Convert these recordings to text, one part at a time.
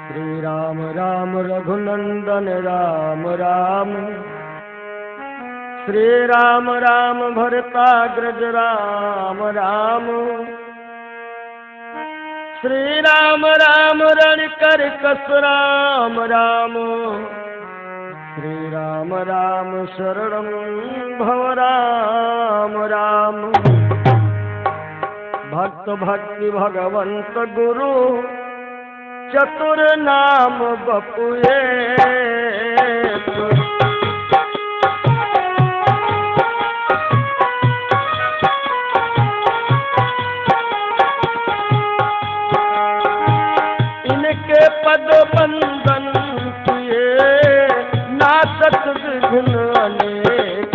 श्री राम राम रघुनंदन राम राम, श्री राम राम भरताग्रज राम राम, श्री राम राम रणकर कस राम राम, श्री राम राम शरणं भव राम राम। भक्त भक्ति भगवंत गुरु चतुर नाम बपुए, इनके पद बंदन किए नासक विघ्न अनेक।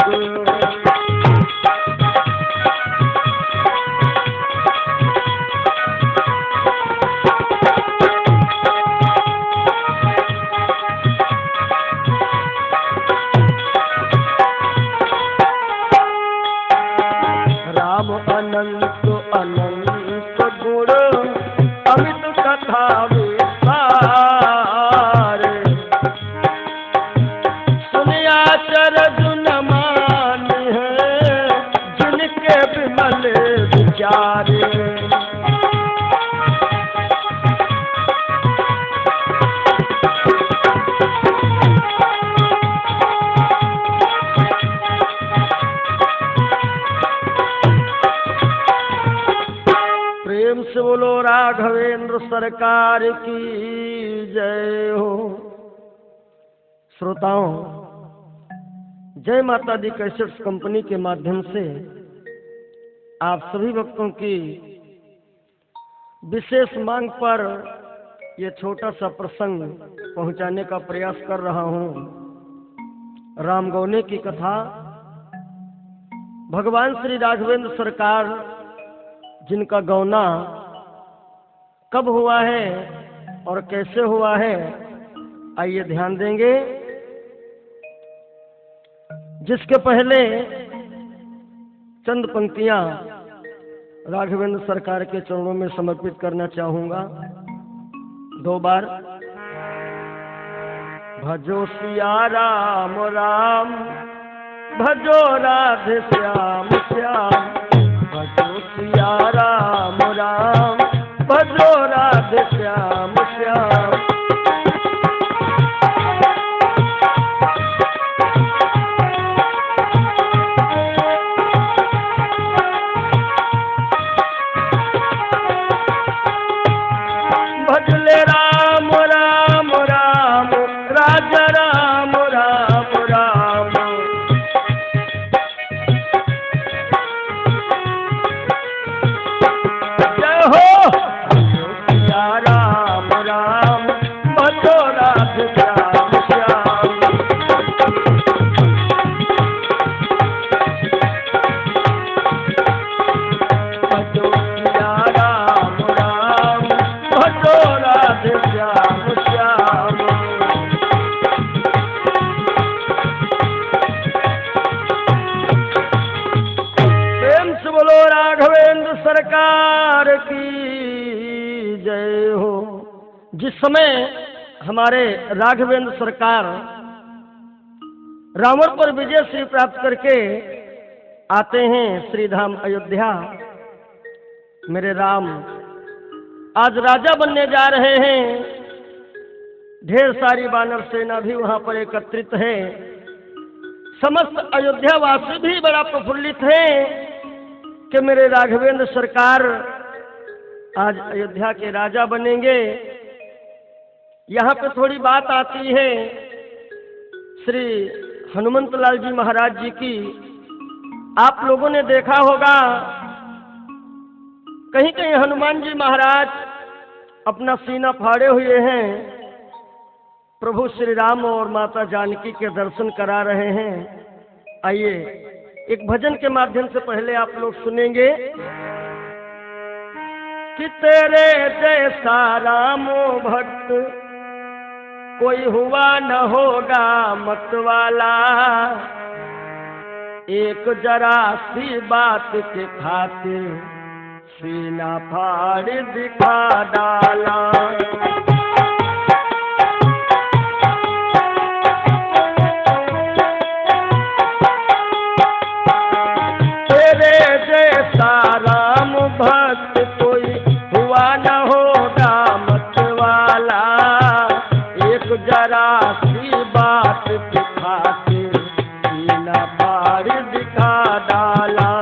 राम अनंत अनंत गुण अमित कथा विस्तार, सुनिया चरज न मान है जिनके विमल विचार। प्रेम से बोलो राघवेंद्र सरकार की जय हो। श्रोताओं, जय माता दी कैसेट्स कंपनी के माध्यम से आप सभी भक्तों की विशेष मांग पर यह छोटा सा प्रसंग पहुंचाने का प्रयास कर रहा हूं। रामगौने की कथा। भगवान श्री राघवेंद्र सरकार जिनका गौना कब हुआ है और कैसे हुआ है, आइए ध्यान देंगे। जिसके पहले चंद पंक्तियां राघवेंद्र सरकार के चरणों में समर्पित करना चाहूंगा। 2 बार। भजो सिया राम राम, भजो राधे श्याम श्याम, भजो सिया राम राम, भजो राधे श्याम श्याम। भजले राम राम राम, राजा राम राम राम। जय हो सिया राम राम, भजो राधे श्याम श्याम। भजो सिया राम राम, भजो राधे श्याम श्याम। प्रेम से बोलो राघवेंद्र सरकार की जय हो। जिस समय हमारे राघवेंद्र सरकार रावण पर विजय श्री प्राप्त करके आते हैं श्री धाम अयोध्या, मेरे राम आज राजा बनने जा रहे हैं। ढेर सारी वानर सेना भी वहां पर एकत्रित है। समस्त अयोध्या वासी भी बड़ा प्रफुल्लित है कि मेरे राघवेंद्र सरकार आज अयोध्या के राजा बनेंगे। यहाँ पे थोड़ी बात आती है श्री हनुमंत लाल जी महाराज जी की। आप लोगों ने देखा होगा कहीं कहीं हनुमान जी महाराज अपना सीना फाड़े हुए हैं, प्रभु श्री राम और माता जानकी के दर्शन करा रहे हैं। आइए एक भजन के माध्यम से पहले आप लोग सुनेंगे कि तेरे जैसा रामो भक्त कोई हुआ न होगा मत वाला, एक जरा सी बात के खातिर सीना फाड़ दिखा डाला। होगा मत वाला, एक जरा सी बात की खातिर सीना फाड़ दिखा डाला।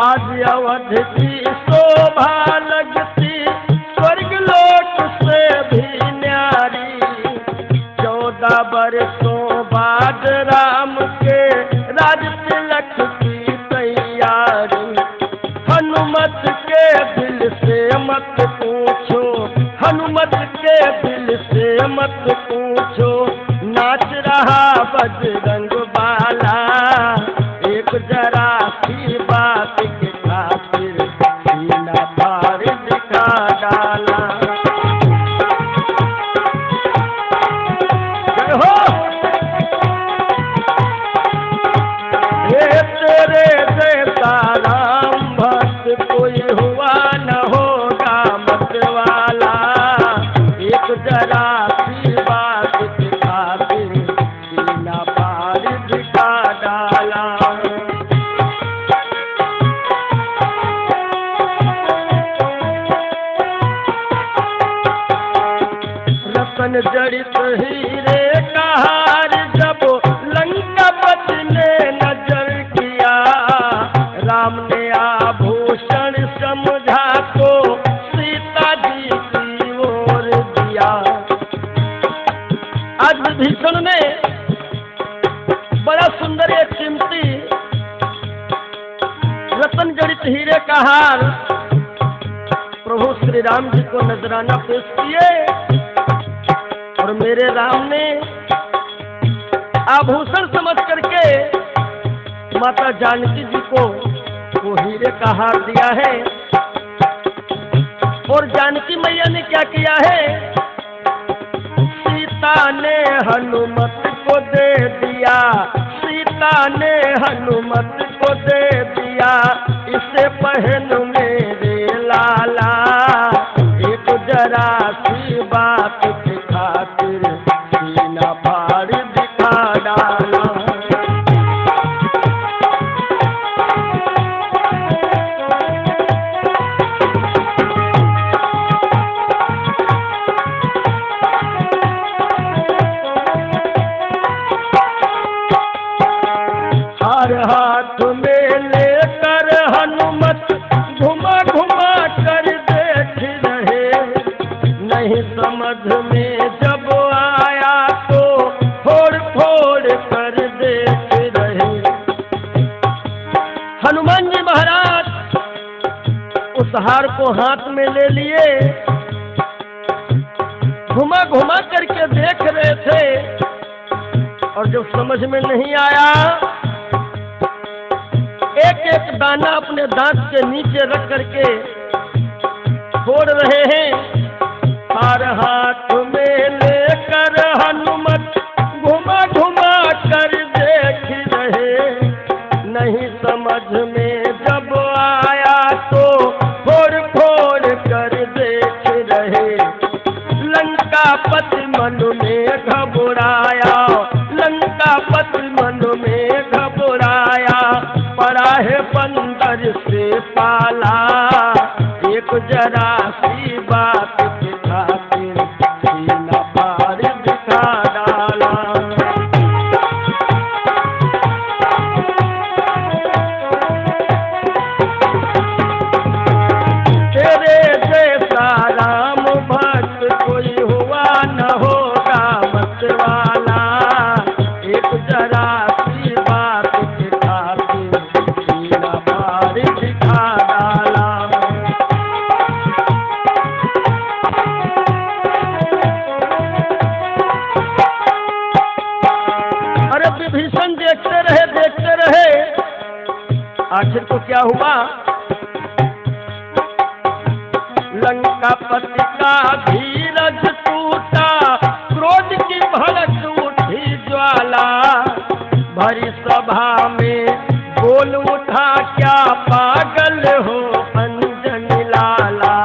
आज अवध की शोभा लगती स्वर्ग लोक से भी न्यारी, 14 बरसों बाद राम के राज तिलक की तैयारी। हनुमत के दिल से मत पूछो, हनुमत के दिल से मत पूछो, नाच रहा बजरंग बाला, एक जरा सी बात के खातिर सीना फाड़ दिखा डाला। हो ये तेरे जैसा राम भक्त कोई हुआ न होगा मत वाला, एक जरा सी बात के खातिर सीना फाड़ दिखा डाला। रतन जड़ित हीरे का हार जब लंकापति ने नजर किया, राम ने आभूषण समझा को सीता जी की ओर दिया। आज विभीषण ने बड़ा सुंदर एक कीमती रतन जड़ित हीरे का हार प्रभु श्री राम जी को नजराना पेश किए, और मेरे राम ने आभूषण समझ करके माता जानकी जी को वो हीरे का हार दिया है। और जानकी मैया ने क्या किया है, सीता ने हनुमत को दे दिया, सीता ने हनुमत को दे दिया, इसे पहन मेरे लाला, एक जरा सी बात के खातिर सीना फाड़ दिखा डाला। हर हाथ में लेकर हनुमत घुमा घुमा कर देख रहे, नहीं समझ में जब आया तो फोड़ फोड़ कर देख रहे। हनुमान जी महाराज उस हार को हाथ में ले लिए, घुमा घुमा करके देख रहे थे, और जब समझ में नहीं आया एक एक दाना अपने दांत के नीचे रख करके फोड़ रहे हैं। हर हाथ में लेकर हनुमत घुमा घुमा कर देख रहे, नहीं समझ में जब आया तो फोड़ फोड़ कर देख रहे। लंकापति मन में घबराया, लंकापति मन में घबराया, पड़ा है बंदर से पाला, एक जरा सी बात के खातिर सीना फाड़ दिखा डाला। तेरे जैसा राम भक्त कोई हुआ न होगा मत वाला, एक जरा सी बात के खातिर सीना फाड़ दिखा डाला। अरे विभीषण देखते रहे, आखिर को क्या हुआ, लंकापति का धीरज टूटा, क्रोध की भड़क उठी ज्वाला, भरी सभा में बोल उठा क्या पागल हो अंजनी लाला,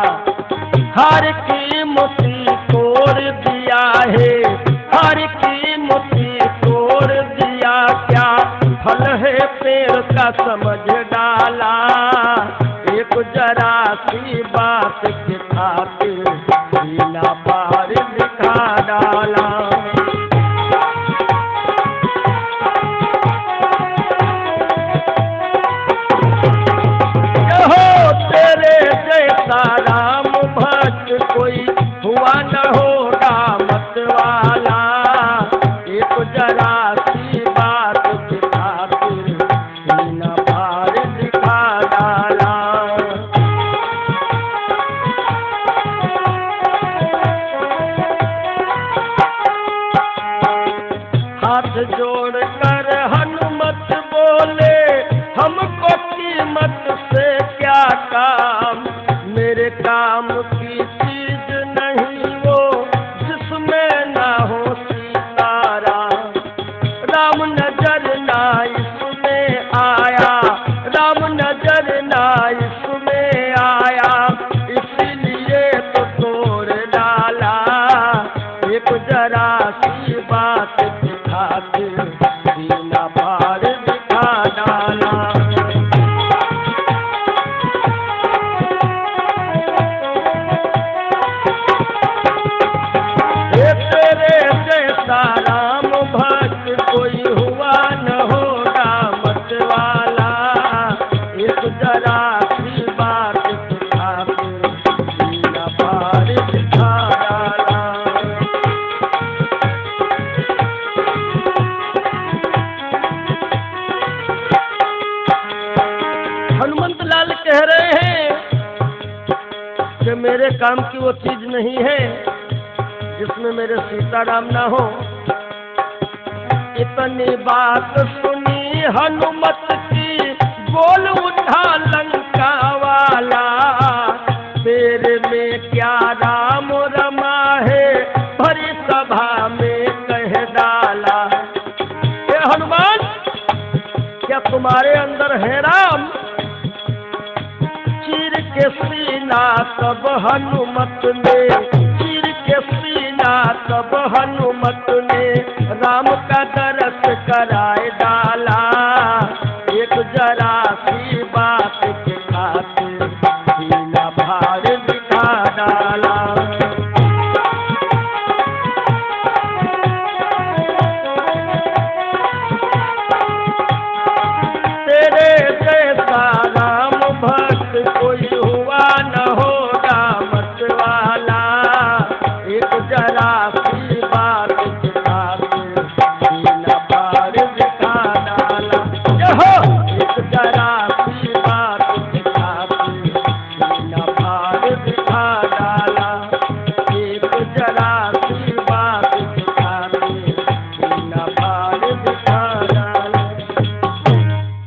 हर की मुट्ठी तोड़ दिया है, हर की मुट्ठी तोड़ दिया क्या फल है पेड़ का समझ डाला, एक जरा सी बात के खातिर सीना पार दिखा डाला। तेरे जैसा राम भक्त कोई हुआ न होगा मत वाला, एक जरा सी बात के खातिर सीना पार दिखा डाला। हाथ जोड़कर हनुमत बोले, हमको कीमत से क्या काम, मेरे काम की चीज नहीं वो जिसमें ना हो सीताराम। राम नजर ना इसमें आया, राम नजर ना इसमें आया, इसीलिए तो तोड़ डाला, एक जरा सी बात की खातिर सीना पार दिखा डाला। राम भक्त कोई हुआ न होगा मत वाला, एक जरा सी बात के खातिर सीना पार दिखा डाला। हनुमंत लाल कह रहे हैं कि मेरे काम की वो चीज नहीं है जिसमें मेरे सीताराम ना हो। इतनी बात सुनी हनुमत की, बोल उठा लंका वाला, तेरे में क्या राम रमा है, भरी सभा में कह डाला। हे हनुमान, क्या तुम्हारे अंदर है राम? चीर के सीना तब हनुमत ने, चीर के सीना तब हनुमत ने राम का दरस कराए डाला, एक जरा सी बात के खातिर सीना भार दिखा डाला। तेरे जैसा राम भक्त कोई हुआ न होगा मत वाला, एक जरा सी बात के खातिर सीना पार दिखा डाला। एक जरा सी बात के खातिर सीना पार दिखा डाला, एक जरा सी बात के खातिर सीना पार दिखा डाला।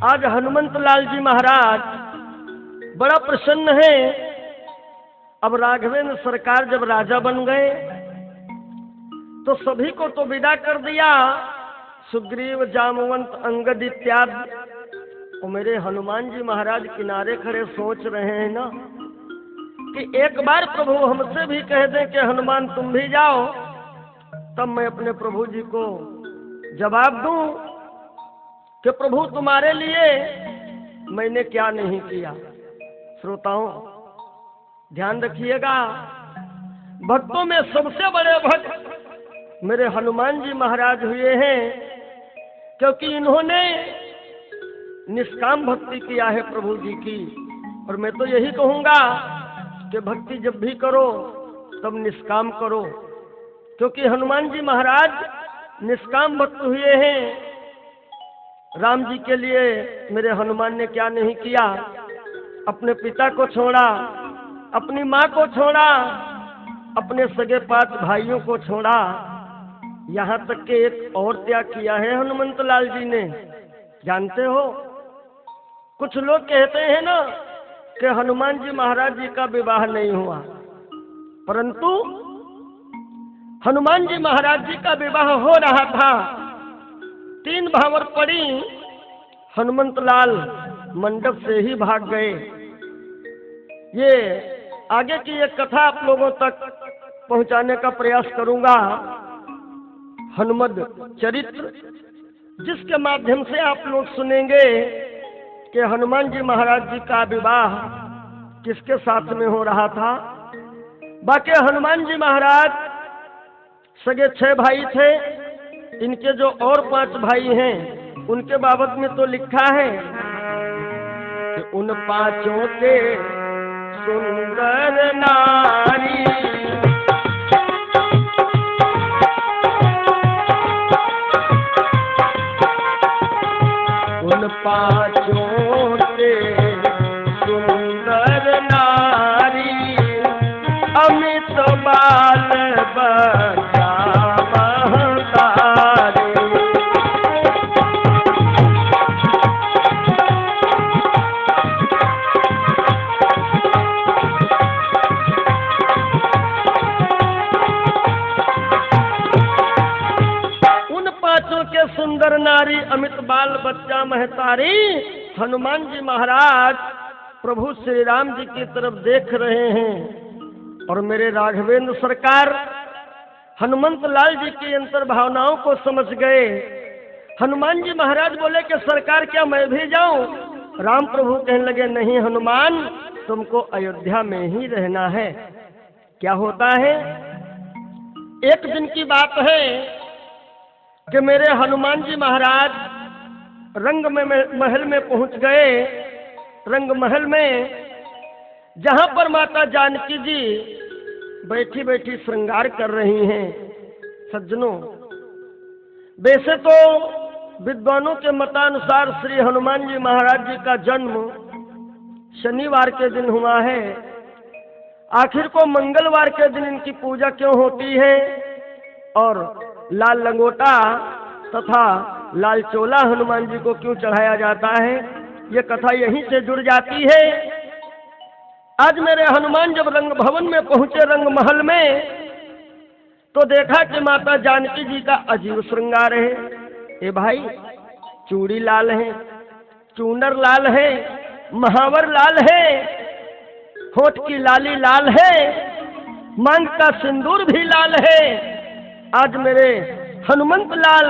आज हनुमंत लाल जी महाराज बड़ा प्रसन्न है। अब राघवेंद्र सरकार जब राजा बन गए तो सभी को तो विदा कर दिया, सुग्रीव जामवंत अंगद इत्यादि। और मेरे हनुमान जी महाराज किनारे खड़े सोच रहे हैं ना कि एक बार प्रभु हमसे भी कह दें कि हनुमान तुम भी जाओ, तब मैं अपने प्रभु जी को जवाब दूं कि प्रभु तुम्हारे लिए मैंने क्या नहीं किया। श्रोताओं ध्यान रखिएगा, भक्तों में सबसे बड़े भक्त मेरे हनुमान जी महाराज हुए हैं, क्योंकि इन्होंने निष्काम भक्ति किया है प्रभु जी की। और मैं तो यही कहूँगा कि भक्ति जब भी करो तब निष्काम करो, क्योंकि हनुमान जी महाराज निष्काम भक्त हुए हैं। राम जी के लिए मेरे हनुमान ने क्या नहीं किया, अपने पिता को छोड़ा, अपनी माँ को छोड़ा, अपने सगे पांच भाइयों को छोड़ा, यहाँ तक के एक और त्याग किया है हनुमंत लाल जी ने। जानते हो, कुछ लोग कहते हैं ना कि हनुमान जी महाराज जी का विवाह नहीं हुआ, परंतु हनुमान जी महाराज जी का विवाह हो रहा था। 3 भावर पड़ी, हनुमंत लाल मंडप से ही भाग गए। ये आगे की एक कथा आप लोगों तक पहुंचाने का प्रयास करूंगा। हनुमद चरित्र जिसके माध्यम से आप लोग सुनेंगे कि हनुमान जी महाराज जी का विवाह किसके साथ में हो रहा था। बाकी हनुमान जी महाराज सगे 6 भाई थे। इनके जो और 5 भाई हैं उनके बाबत में तो लिखा है कि उन 5 के सुंदर नारी, उन 5 के सुंदर नारी, अमित बाल बच्चा महतारी। उन 5 के सुंदर नारी, अमित बाल बच्चा महतारी। हनुमान जी महाराज प्रभु श्री राम जी की तरफ देख रहे हैं और मेरे राघवेंद्र सरकार हनुमंत लाल जी की अंतर भावनाओं को समझ गए। हनुमान जी महाराज बोले कि सरकार क्या मैं भी जाऊं? राम प्रभु कहने लगे नहीं हनुमान, तुमको अयोध्या में ही रहना है। क्या होता है, एक दिन की बात है कि मेरे हनुमान जी महाराज रंग महल में पहुंच गए। रंग महल में जहां पर माता जानकी जी बैठी बैठी श्रृंगार कर रही हैं। सज्जनों, वैसे तो विद्वानों के मतानुसार श्री हनुमान जी महाराज जी का जन्म शनिवार के दिन हुआ है। आखिर को मंगलवार के दिन इनकी पूजा क्यों होती है और लाल लंगोटा तथा लाल चोला हनुमान जी को क्यों चढ़ाया जाता है, ये कथा यहीं से जुड़ जाती है। आज मेरे हनुमान जब रंग भवन में पहुंचे, रंग महल में, तो देखा कि माता जानकी जी का अजीब श्रृंगार है। ए भाई, चूड़ी लाल है, चूनर लाल है, महावर लाल है, होठ की लाली लाल है, मांग का सिंदूर भी लाल है। आज मेरे हनुमंत लाल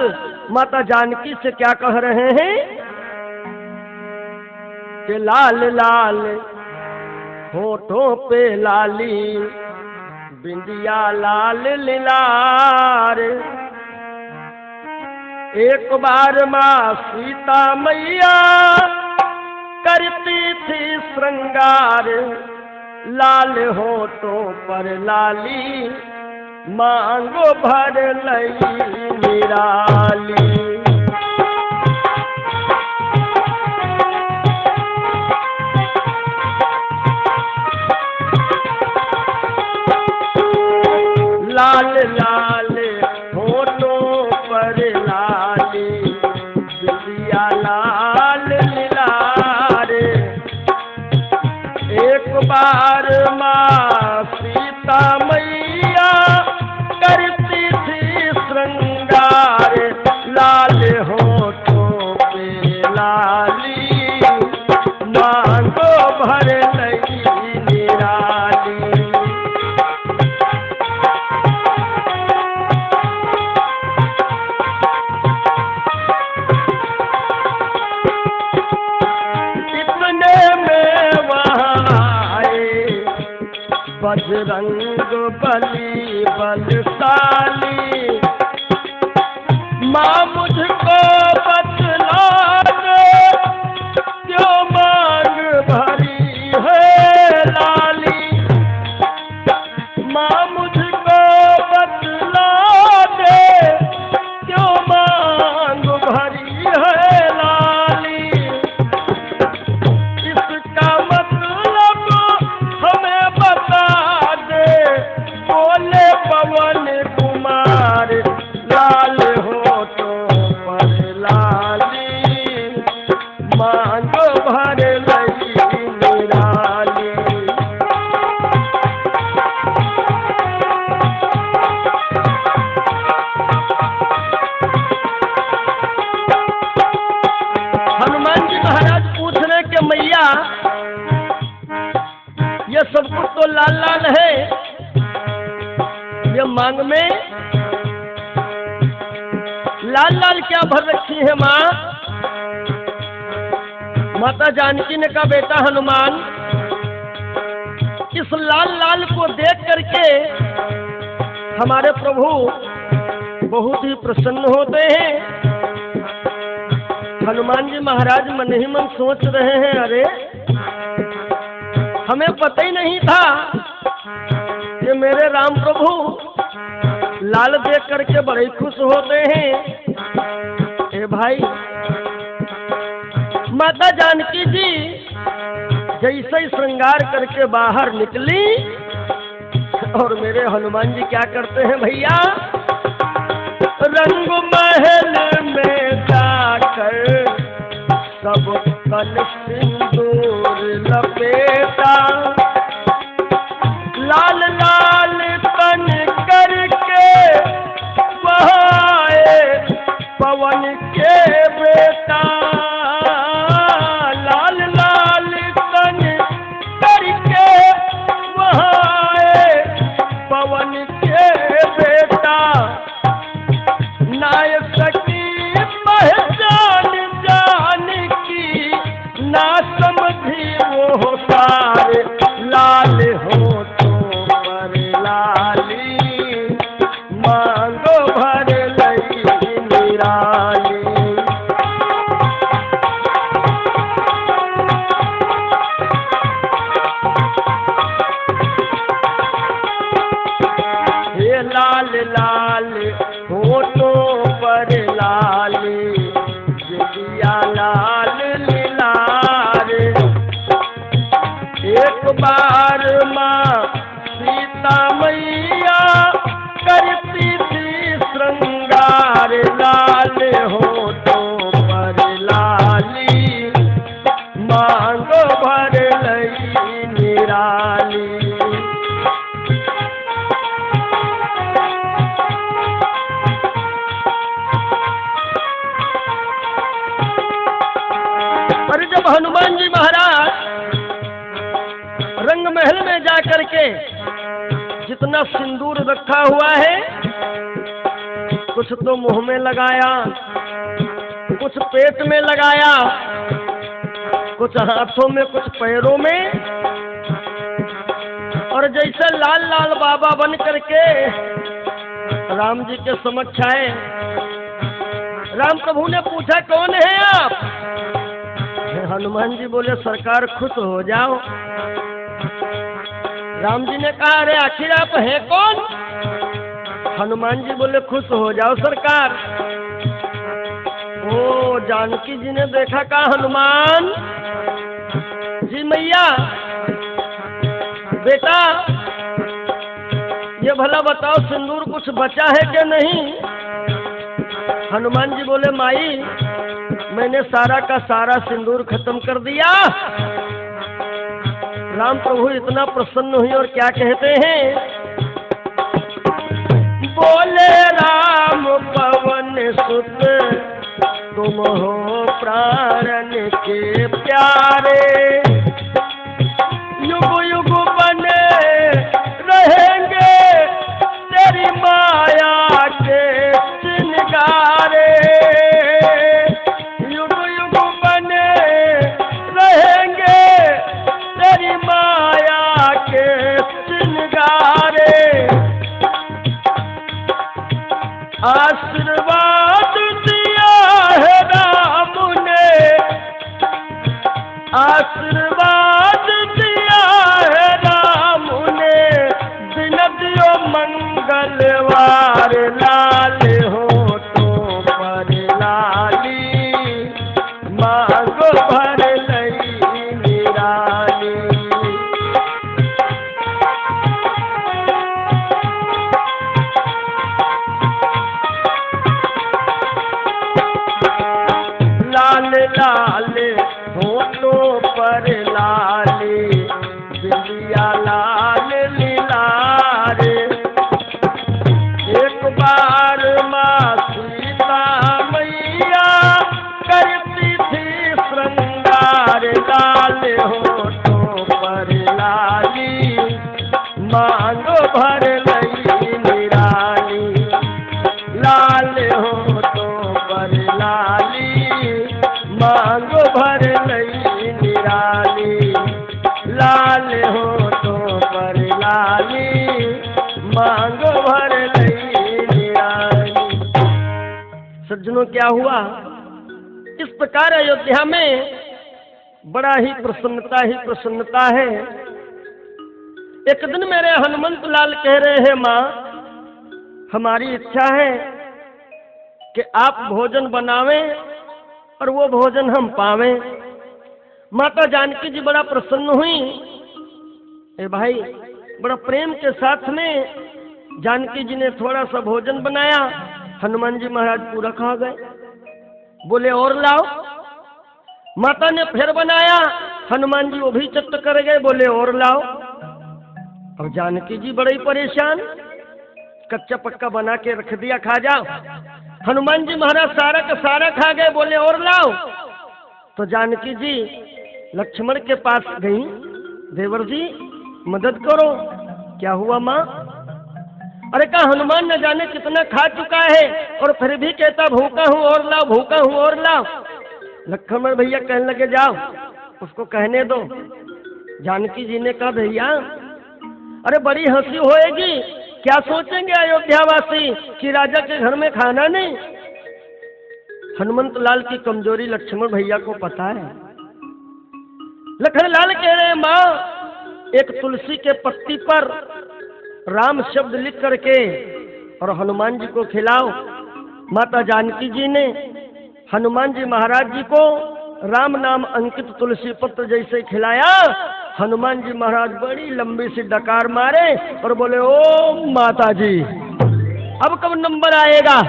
माता जानकी से क्या कह रहे हैं कि लाल लाल होठों पे लाली, बिंदिया लाल लीलार। एक बार माँ सीता मैया करती थी श्रृंगार, लाल होठों पर लाली, मांगो भर लई निराली। लाल लाल होठों पर लाली, बिंदिया लाल लीलार। एक बार माँ सीता मैया करती थी श्रृंगार, लाल होठों पे लाली, मांगो भर लई निराली। बजरंग बली बलशाली, माँ मुझको बतला दे क्यों मांग भरी है लाली। माँ मुझको बतला दे क्यों मांग भरी है लाली। इसका मतलब हमें बता दे, बोले पवन कुमार, लाल होठों पर लाली, मांगो भर लई निराली। हनुमान जी महाराज पूछ रहे कि मैया ये सब कुछ तो लाल लाल है, ये मांग में लाल लाल क्या भर रखी है माँ? माता जानकी ने कहा बेटा हनुमान, इस लाल लाल को देख करके हमारे प्रभु बहुत ही प्रसन्न होते हैं। हनुमान जी महाराज मन ही मन सोच रहे हैं, अरे हमें पता ही नहीं था कि मेरे राम प्रभु लाल देख करके बड़े खुश होते हैं। ए भाई, माता जानकी जी जैसे ही श्रृंगार करके बाहर निकली और मेरे हनुमान जी क्या करते हैं भैया, रंग महल में जाकर सब कल सिंदूर लपेटा, लाल लाल तन करके बहाए पवन के बेटा, लाल लाल तन करके बहाए पवन के बेटा, नाय सकी पहचान जान की ना समझी वो सारे, लाल हो तो पर लाली मांगो भर लई निराली। हे लाल लाल होठों पर लाली, जिया लाल लीलार, एक बार माँ सीता मैया करती थी श्रृंगार, लाल होठों पर लाली मांगो भर लई निराली। पर जब हनुमान जी महाराज रंग महल में जाकर के जितना सिंदूर रखा हुआ है, कुछ तो मुंह में लगाया, कुछ पेट में लगाया, कुछ हाथों में, कुछ पैरों में, और जैसे लाल लाल बाबा बन करके राम जी के समक्ष आए। राम प्रभु ने पूछा कौन है आप? हनुमान जी बोले सरकार खुश हो जाओ। राम जी ने कहा अरे आखिर आप हैं कौन? हनुमान जी बोले खुश हो जाओ सरकार। ओ जानकी जी ने देखा, कहा हनुमान जी मैया बेटा ये भला बताओ सिंदूर कुछ बचा है कि नहीं? हनुमान जी बोले माई मैंने सारा का सारा सिंदूर खत्म कर दिया। राम प्रभु इतना प्रसन्न हुए और क्या कहते हैं, बोले राम पवन सुत तुम हो प्राण के प्यारे, युग युग बने रहेंगे तेरी माया के श्रृंगारे, युग युग बने रहेंगे तेरी माया के श्रृंगारे। आशीर्वाद दिया है राम ने, आशीर्वाद दिया है राम ने, दिन दियो मंगलवार, लाल हो तो पर लाली मांगो भर लई निराली। लाल लाल होठों पर लाली, बिंदिया लाल लीलारे, एक बार माँ सीता मैया करती थी श्रृंगार, लाल होठों पर लाली मांगो भर लई निराली, लाल होठों मांग भर लई निराली, लाल हो तो पर लाली, मांग भर लई निराली। सज्जनों, क्या हुआ? इस प्रकार अयोध्या में बड़ा ही प्रसन्नता है। एक दिन मेरे हनुमंत लाल कह रहे हैं, माँ हमारी इच्छा है कि आप भोजन बनावें और वो भोजन हम पावें। माता जानकी जी बड़ा प्रसन्न हुई। ए भाई, बड़ा प्रेम के साथ में जानकी जी ने थोड़ा सा भोजन बनाया। हनुमान जी महाराज पूरा खा गए। बोले और लाओ। माता ने फिर बनाया। हनुमान जी वो भी चट कर गए। बोले और लाओ। अब जानकी जी बड़े परेशान, कच्चा पक्का बना के रख दिया, खा जाओ। हनुमान जी महाराज सारा का सारा खा गए। बोले और लाओ। तो जानकी जी लक्ष्मण के पास गई, देवर जी मदद करो। क्या हुआ माँ? अरे कहा हनुमान न जाने कितना खा चुका है और फिर भी कहता भूखा हूं और लाओ, भूखा हूं और लाओ। लक्ष्मण भैया कहने लगे जाओ उसको कहने दो। जानकी जी ने कहा भैया, अरे बड़ी हंसी होएगी, क्या सोचेंगे अयोध्यावासी कि राजा के घर में खाना नहीं। हनुमंत लाल की कमजोरी लक्ष्मण भैया को पता है। लखन लाल कह रहे माँ, एक तुलसी के पत्ती पर राम शब्द लिख करके और हनुमान जी को खिलाओ। माता जानकी जी ने हनुमान जी महाराज जी को राम नाम अंकित तुलसी पत्र जैसे खिलाया। हनुमान जी महाराज बड़ी लंबी सी डकार मारे और बोले ओ माता जी, अब कब नंबर आएगा।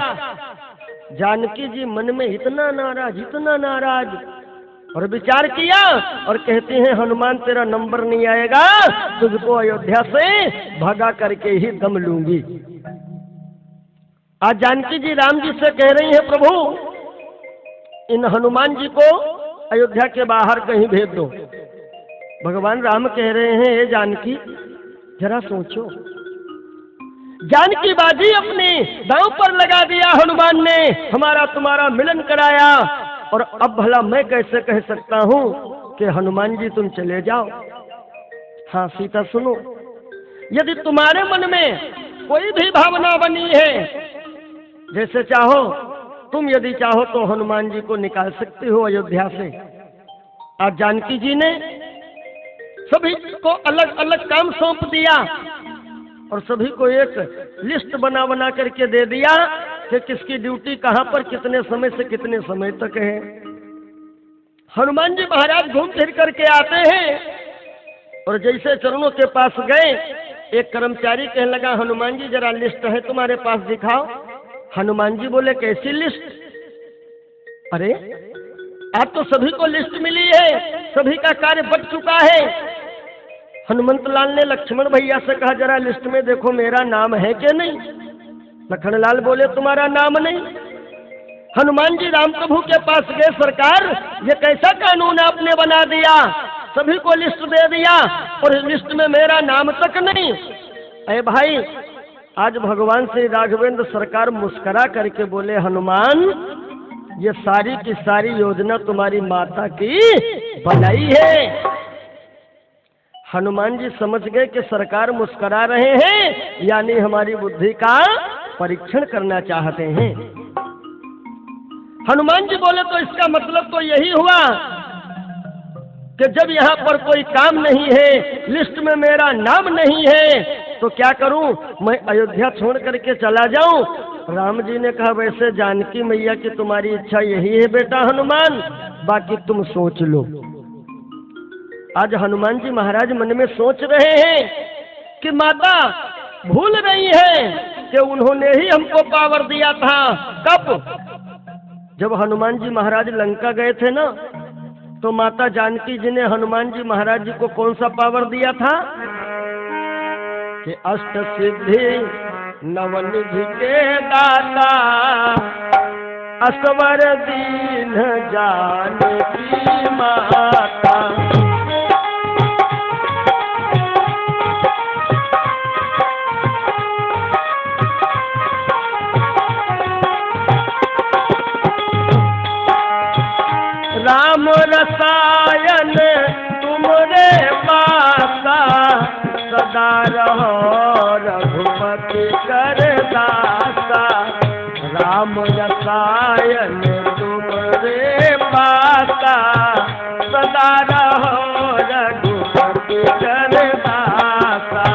जानकी जी मन में इतना नाराज और विचार किया और कहती हैं हनुमान तेरा नंबर नहीं आएगा, तुझको अयोध्या से भगा करके ही दम लूंगी। आज जानकी जी राम जी से कह रही हैं प्रभु इन हनुमान जी को अयोध्या के बाहर कहीं भेज दो। भगवान राम कह रहे हैं हे जानकी जरा सोचो। जानकी बाजी अपने दांव पर लगा दिया। हनुमान ने हमारा तुम्हारा मिलन कराया और अब भला मैं कैसे कह सकता हूं कि हनुमान जी तुम चले जाओ। हाँ सीता सुनो, यदि तुम्हारे मन में कोई भी भावना बनी है, जैसे चाहो तुम यदि चाहो तो हनुमान जी को निकाल सकते हो अयोध्या से। आज जानकी जी ने सभी को अलग अलग काम सौंप दिया और सभी को एक लिस्ट बना करके दे दिया कि किसकी ड्यूटी कहां पर कितने समय से कितने समय तक है। हनुमान जी महाराज घूम फिर करके आते हैं और जैसे चरणों के पास गए, एक कर्मचारी कहने लगा हनुमान जी जरा लिस्ट है तुम्हारे पास दिखाओ। हनुमान जी बोले कैसी लिस्ट? अरे आप तो सभी को लिस्ट मिली है, सभी का कार्य बच चुका है। हनुमंत लाल ने लक्ष्मण भैया से कहा जरा लिस्ट में देखो मेरा नाम है कि नहीं। लखन लाल बोले तुम्हारा नाम नहीं। हनुमान जी राम प्रभु के पास गए, सरकार ये कैसा कानून आपने बना दिया, सभी को लिस्ट दे दिया और लिस्ट में मेरा नाम तक नहीं। अरे भाई आज भगवान श्री राघवेंद्र सरकार मुस्करा करके बोले हनुमान ये सारी की सारी योजना तुम्हारी माता की बनाई है। हनुमान जी समझ गए कि सरकार मुस्करा रहे हैं यानी हमारी बुद्धि का परीक्षण करना चाहते हैं। हनुमान जी बोले तो इसका मतलब तो यही हुआ कि जब यहाँ पर कोई काम नहीं है, लिस्ट में मेरा नाम नहीं है, तो क्या करूं, मैं अयोध्या छोड़ करके चला जाऊं। राम जी ने कहा वैसे जानकी मैया की तुम्हारी इच्छा यही है बेटा हनुमान, बाकी तुम सोच लो। आज हनुमान जी महाराज मन में सोच रहे हैं कि माता भूल रही है कि उन्होंने ही हमको पावर दिया था। कब? जब हनुमान जी महाराज लंका गए थे ना, तो माता जानकी जी ने हनुमान जी महाराज जी को कौन सा पावर दिया था कि अष्ट सिद्धि नवनिधि के दाता असवर दीन जानकी माता। राम रसायन तुमरे पासा, सदा रहो रघुपति कर दासा। राम रसायन तुमरे पासा, सदा रहो रघुपति कर दासा।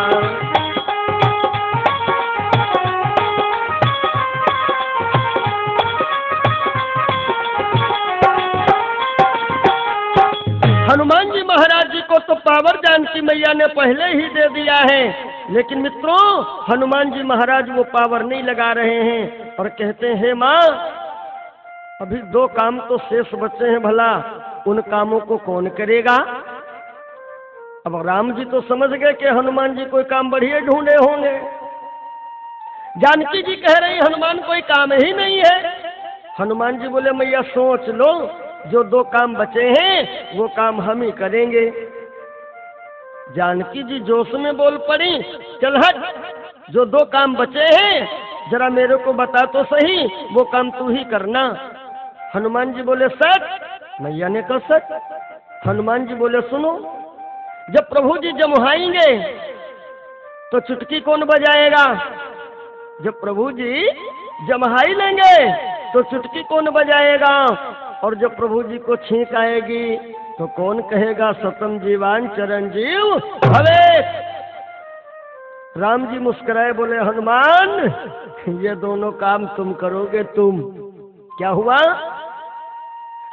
हनुमान जी महाराज जी को तो पावर जानकी मैया ने पहले ही दे दिया है, लेकिन मित्रों हनुमान जी महाराज वो पावर नहीं लगा रहे हैं और कहते हैं माँ अभी 2 काम तो शेष बचे हैं, भला उन कामों को कौन करेगा। अब राम जी तो समझ गए कि हनुमान जी कोई काम बढ़िया ढूंढे होंगे। जानकी जी कह रही हनुमान कोई काम ही नहीं है। हनुमान जी बोले मैया सोच लो, जो 2 काम बचे हैं वो काम हम ही करेंगे। जानकी जी जोश में बोल पड़ी, चल हट, जो 2 काम बचे हैं जरा मेरे को बता तो सही, वो काम तू ही करना। हनुमान जी बोले सच। मैया ने कहा सच। हनुमान जी बोले सुनो, जब प्रभु जी जमुहाएंगे तो चुटकी कौन बजाएगा? जब प्रभु जी जमुहाई लेंगे तो चुटकी कौन बजाएगा? और जब प्रभु जी को छींक आएगी तो कौन कहेगा सतम जीवान चिरंजीव भवे। राम जी मुस्कुराए बोले हनुमान ये दोनों काम तुम करोगे तुम। क्या हुआ?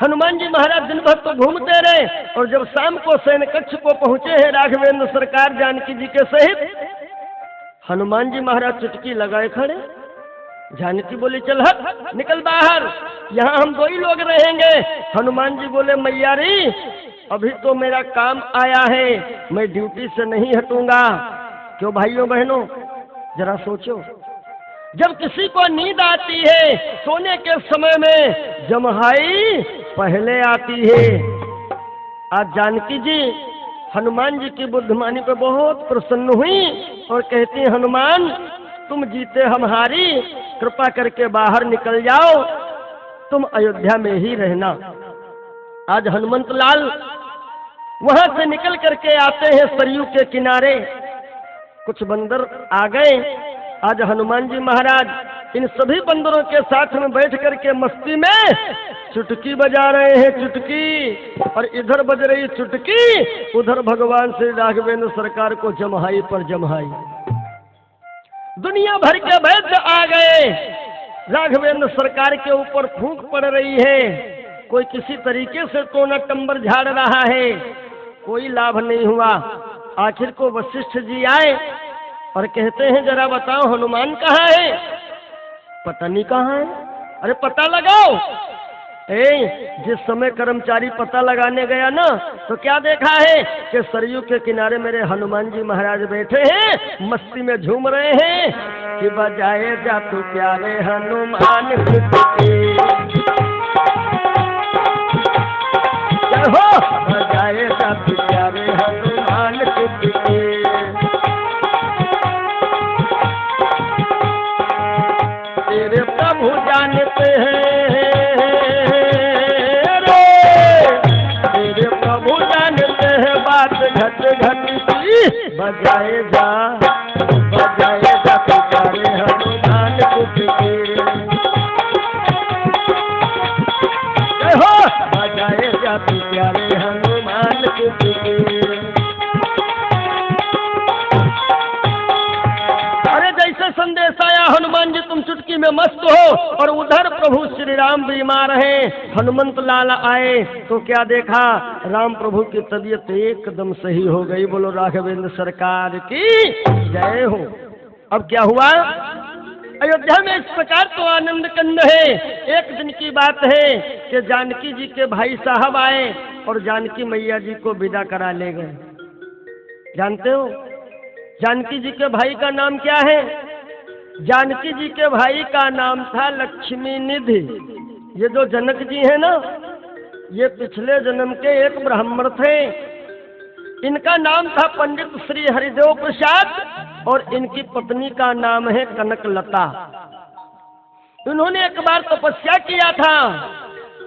हनुमान जी महाराज दिन भर तो घूमते रहे और जब शाम को सैन्य कक्ष को पहुंचे हैं राघवेंद्र सरकार जानकी जी के सहित, हनुमान जी महाराज चुटकी लगाए खड़े। जानकी बोली चल हट, निकल बाहर, यहाँ हम 2 ही लोग रहेंगे। हनुमान जी बोले मैया री अभी तो मेरा काम आया है, मैं ड्यूटी से नहीं हटूंगा। क्यों भाइयों बहनों जरा सोचो, जब किसी को नींद आती है सोने के समय में जमुहाई पहले आती है। आज जानकी जी हनुमान जी की बुद्धिमानी पे बहुत प्रसन्न हुई और कहती हनुमान तुम जीते हम हारी, कृपा करके बाहर निकल जाओ, तुम अयोध्या में ही रहना। आज हनुमंत लाल वहां से निकल करके आते हैं सरयू के किनारे। कुछ बंदर आ गए। आज हनुमान जी महाराज इन सभी बंदरों के साथ में बैठ करके मस्ती में चुटकी बजा रहे हैं, चुटकी। और इधर बज रही चुटकी, उधर भगवान श्री राघवेंद्र सरकार को जमुहाई पर जमुहाई। दुनिया भर के वैद्य आ गए, राघवेंद्र सरकार के ऊपर फूंक पड़ रही है। कोई किसी तरीके से टोना टंबर झाड़ रहा है, कोई लाभ नहीं हुआ। आखिर को वशिष्ठ जी आए और कहते हैं जरा बताओ हनुमान कहाँ है? पता नहीं कहाँ है। अरे पता लगाओ। जिस समय कर्मचारी पता लगाने गया ना तो क्या देखा है कि सरयू के किनारे मेरे हनुमान जी महाराज बैठे हैं, मस्ती में झूम रहे हैं कि बजाए जा तू प्यारे हनुमान हो, बजाए जा तू प्यारे हनुमान तेरे प्रभु जानते हैं घट घट की बजाए जा तू प्यारे हनुमान हो, बजाए जा तू प्यारे हनुमान अरे जैसे संदेश आया हनुमान जी तुम चुटकी में मस्त हो, और उधर प्रभु श्री राम बीमार हैं। हनुमंत लाल आए तो क्या देखा, राम प्रभु की तबीयत एकदम सही हो गई। बोलो राघवेंद्र सरकार की जय हो। अब क्या हुआ? अयोध्या में इस प्रकार तो आनंद कंद है। एक दिन की बात है कि जानकी जी के भाई साहब आए और जानकी मैया जी को विदा करा ले गए। जानते हो जानकी जी के भाई का नाम क्या है? जानकी जी के भाई का नाम था लक्ष्मी निधि। ये जो जनक जी हैं ना, ये पिछले जन्म के एक ब्राह्मण थे। इनका नाम था पंडित श्री हरिदेव प्रसाद और इनकी पत्नी का नाम है कनकलता। इन्होंने एक बार तपस्या किया था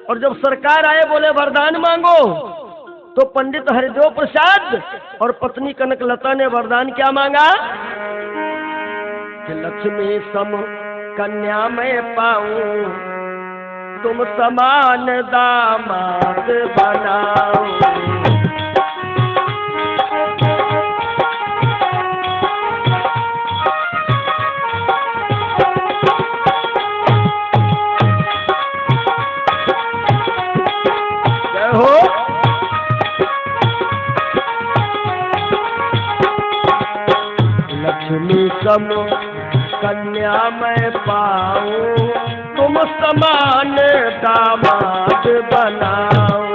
और जब सरकार आए बोले वरदान मांगो, तो पंडित हरिदेव प्रसाद और पत्नी कनकलता ने वरदान क्या मांगा कि लक्ष्मी सम कन्या मैं पाऊं, तुम समान दामाद बनाओ। जय हो। लक्ष्मी सम कन्या मैं पाऊं, तुम समान दामाद बनाओ।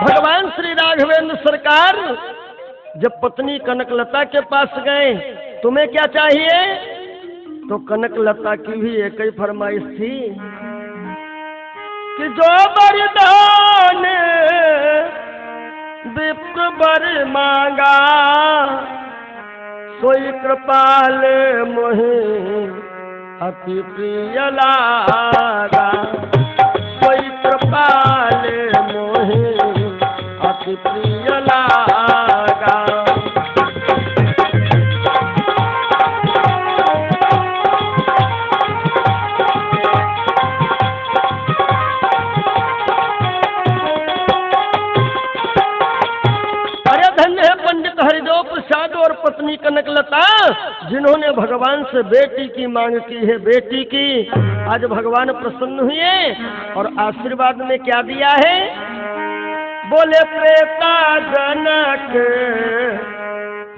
भगवान श्री राघवेंद्र सरकार जब पत्नी कनकलता के पास गए, तुम्हें क्या चाहिए? तो कनकलता की भी एक ही फरमाइश थी कि जो वरदान विप्र वर मांगा, सोई कृपाल मोहि अति प्रिय लागा। सोई कृपाल मोहि अति प्रिय लागा। हरिदेव प्रसाद और पत्नी कनकलता जिन्होंने भगवान से बेटी की मांग की है, बेटी की, आज भगवान प्रसन्न हुए और आशीर्वाद में क्या दिया है? बोले त्रेता जनक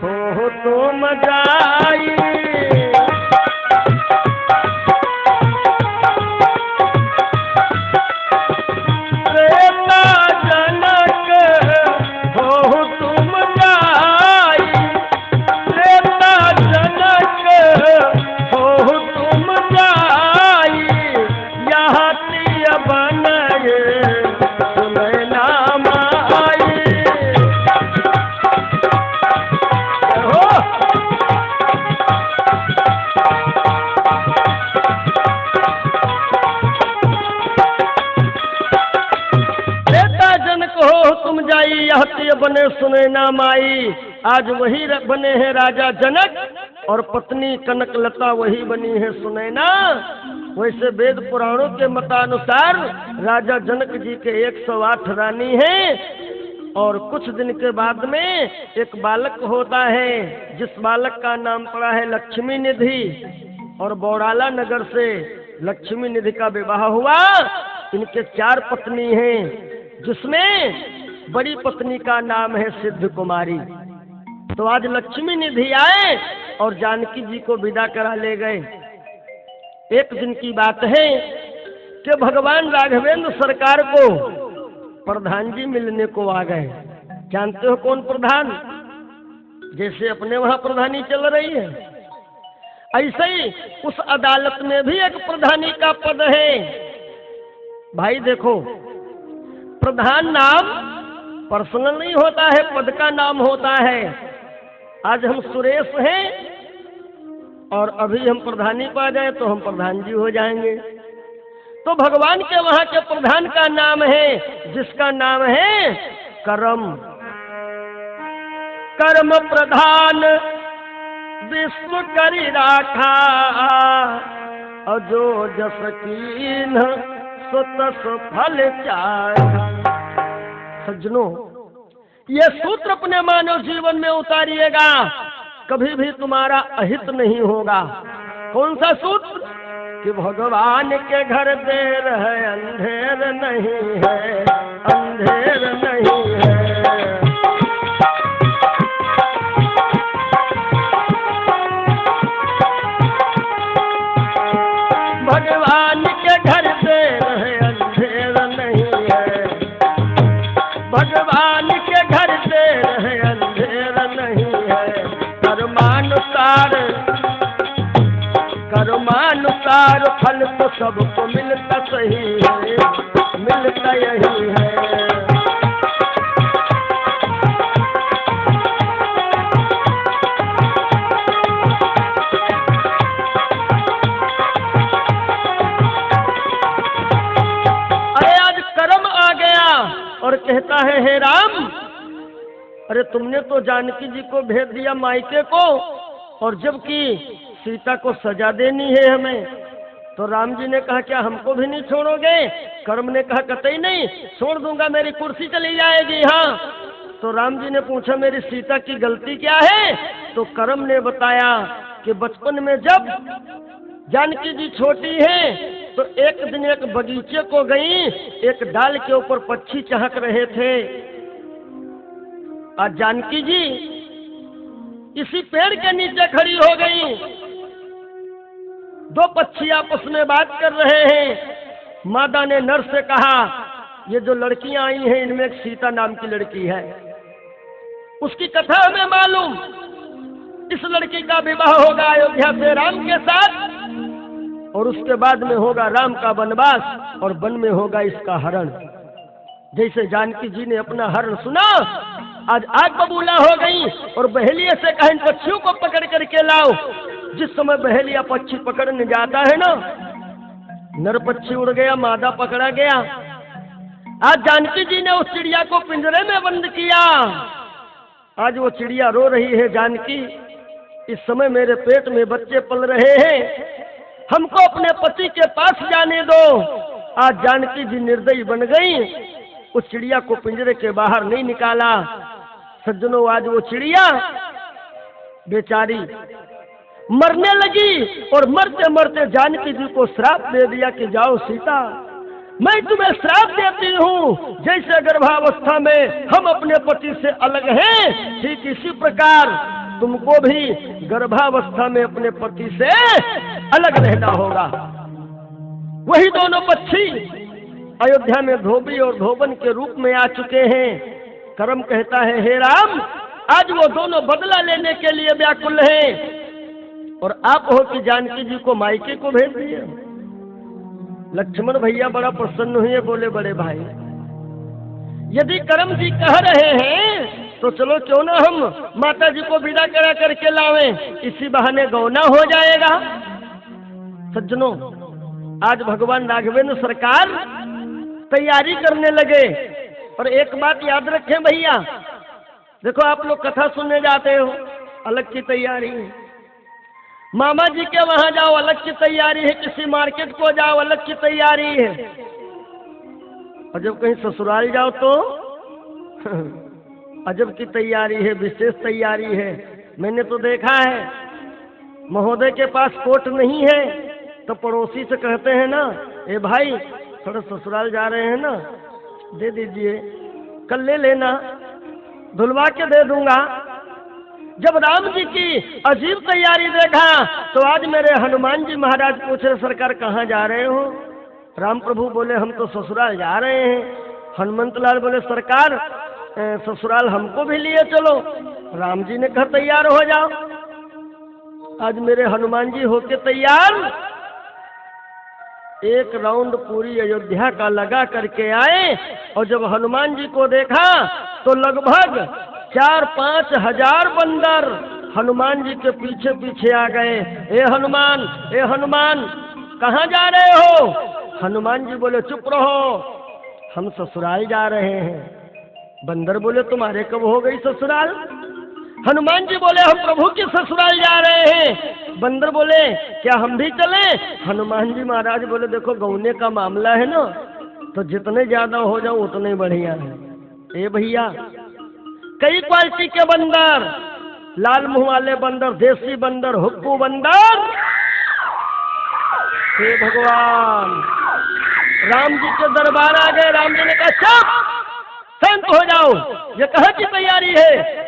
हो तुम जाई, बने सुने ना माई। आज वही बने हैं राजा जनक और पत्नी कनकलता वही बनी है सुनैना। वैसे वेद पुराणों के मतानुसार राजा जनक जी के 108 रानी हैं और कुछ दिन के बाद में एक बालक होता है जिस बालक का नाम पड़ा है लक्ष्मी निधि, और बौड़ाला नगर से लक्ष्मी निधि का विवाह हुआ। इनके 4 पत्नी हैं जिसमें बड़ी पत्नी का नाम है सिद्ध कुमारी। तो आज लक्ष्मी निधि आए और जानकी जी को विदा करा ले गए। एक दिन की बात है कि भगवान राघवेंद्र सरकार को प्रधान जी मिलने को आ गए। जानते हो कौन प्रधान? जैसे अपने वहां प्रधानी चल रही है, ऐसे ही उस अदालत में भी एक प्रधानी का पद है। भाई देखो, प्रधान नाम पर्सनल नहीं होता है, पद का नाम होता है। आज हम सुरेश हैं और अभी हम प्रधानी पा जाए तो हम प्रधान जी हो जाएंगे। तो भगवान के वहां के प्रधान का नाम है जिसका नाम है कर्म। कर्म प्रधान विश्व करी राखा, अजो जस कीन सो तस फल चाखा। सज्जनों, ये सूत्र अपने मानव जीवन में उतारिएगा, कभी भी तुम्हारा अहित नहीं होगा। कौन सा सूत्र? कि भगवान के घर देर है, अंधेर नहीं है, अंधेर नहीं है। भगवान के घर देर है, अंधेर नहीं है। भगवान के घर देर है, अंधेर नहीं है। कर्मानुसार फल तो सबको मिलता सही है, मिलता यही है। कहता है, हे राम, अरे तुमने तो जानकी जी को भेज दिया मायके को, और जबकि सीता को सजा देनी है हमें। तो राम जी ने कहा, क्या हमको भी नहीं छोड़ोगे? कर्म ने कहा, कतई नहीं, छोड़ दूंगा, मेरी कुर्सी चली जाएगी। हाँ। तो राम जी ने पूछा, मेरी सीता की गलती क्या है? तो कर्म ने बताया कि बचपन में जब जानकी जी छोटी है तो एक दिन एक बगीचे को गई, एक डाल के ऊपर पक्षी चहक रहे थे, और जानकी जी इसी पेड़ के नीचे खड़ी हो गई। दो पक्षी आपस में बात कर रहे हैं। मादा ने नर से कहा, ये जो लड़कियां आई हैं इनमें एक सीता नाम की लड़की है, उसकी कथा हमें मालूम। इस लड़की का विवाह होगा अयोध्या से राम के साथ, और उसके बाद में होगा राम का वनवास, और वन में होगा इसका हरण। जैसे जानकी जी ने अपना हरण सुना, आज आग बबूला हो गई, और बहेलिया से कहा, इन पक्षियों को पकड़ करके लाओ। जिस समय बहेलिया पक्षी पकड़ने जाता है ना, नर पक्षी उड़ गया, मादा पकड़ा गया। आज जानकी जी ने उस चिड़िया को पिंजरे में बंद किया। आज वो चिड़िया रो रही है, जानकी इस समय मेरे पेट में बच्चे पल रहे हैं, हमको अपने पति के पास जाने दो। आज जानकी जी निर्दयी बन गई, उस चिड़िया को पिंजरे के बाहर नहीं निकाला। सज्जनों, आज वो चिड़िया बेचारी मरने लगी, और मरते मरते जानकी जी को श्राप दे दिया कि जाओ सीता, मैं तुम्हें श्राप देती हूँ, जैसे गर्भावस्था में हम अपने पति से अलग हैं, ठीक इसी प्रकार तुमको भी गर्भावस्था में अपने पति से अलग रहना होगा। वही दोनों पक्षी अयोध्या में धोबी और धोबन के रूप में आ चुके हैं। कर्म कहता है, हे राम, आज वो दोनों बदला लेने के लिए व्याकुल हैं, और आप हो कि जानकी जी को मायके को भेज दिए। लक्ष्मण भैया बड़ा प्रसन्न हुए, बोले, बड़े भाई, यदि कर्म जी कह रहे हैं तो चलो क्यों ना हम माता जी को विदा करा करके लावें, इसी बहाने गौना हो जाएगा। सज्जनों, आज भगवान राघवेंद्र सरकार तैयारी करने लगे। और एक बात याद रखें भैया, देखो आप लोग कथा सुनने जाते हो, अलग की तैयारी है, मामा जी के वहां जाओ अलग की तैयारी है, किसी मार्केट को जाओ अलग की तैयारी है, और जब कहीं ससुराल जाओ तो अजब की तैयारी है, विशेष तैयारी है। मैंने तो देखा है, महोदय के पास कोट नहीं है तो पड़ोसी से कहते हैं ना, ए भाई थोड़ा ससुराल जा रहे हैं ना, दे दीजिए, कल ले लेना, धुलवा के दे दूंगा। जब राम जी की अजीब तैयारी देखा तो आज मेरे हनुमान जी महाराज पूछ रहे, सरकार कहाँ जा रहे हो? राम प्रभु बोले, हम तो ससुराल जा रहे हैं। हनुमंत लाल बोले, सरकार ससुराल हमको भी लिए चलो। राम जी ने कहा, तैयार हो जाओ। आज मेरे हनुमान जी होके तैयार, एक राउंड पूरी अयोध्या का लगा करके आए, और जब हनुमान जी को देखा तो लगभग 4-5 हजार बंदर हनुमान जी के पीछे पीछे आ गए। ए हनुमान, कहाँ जा रहे हो? हनुमान जी बोले, चुप रहो, हम ससुराल जा रहे हैं। बंदर बोले, तुम्हारे कब हो गई ससुराल? हनुमान जी बोले, हम प्रभु के ससुराल जा रहे हैं। बंदर बोले, क्या हम भी चले? हनुमान जी महाराज बोले, देखो गौने का मामला है ना, तो जितने ज्यादा हो जाओ उतने बढ़िया है। ए भैया, कई क्वालिटी के बंदर, लाल मुंह वाले बंदर, देसी बंदर, हुक्कू बंदर। हे भगवान, राम जी के दरबार आ गए। राम जी ने कहा, चुप, शांत हो जाओ, ये कहाँ की तैयारी है?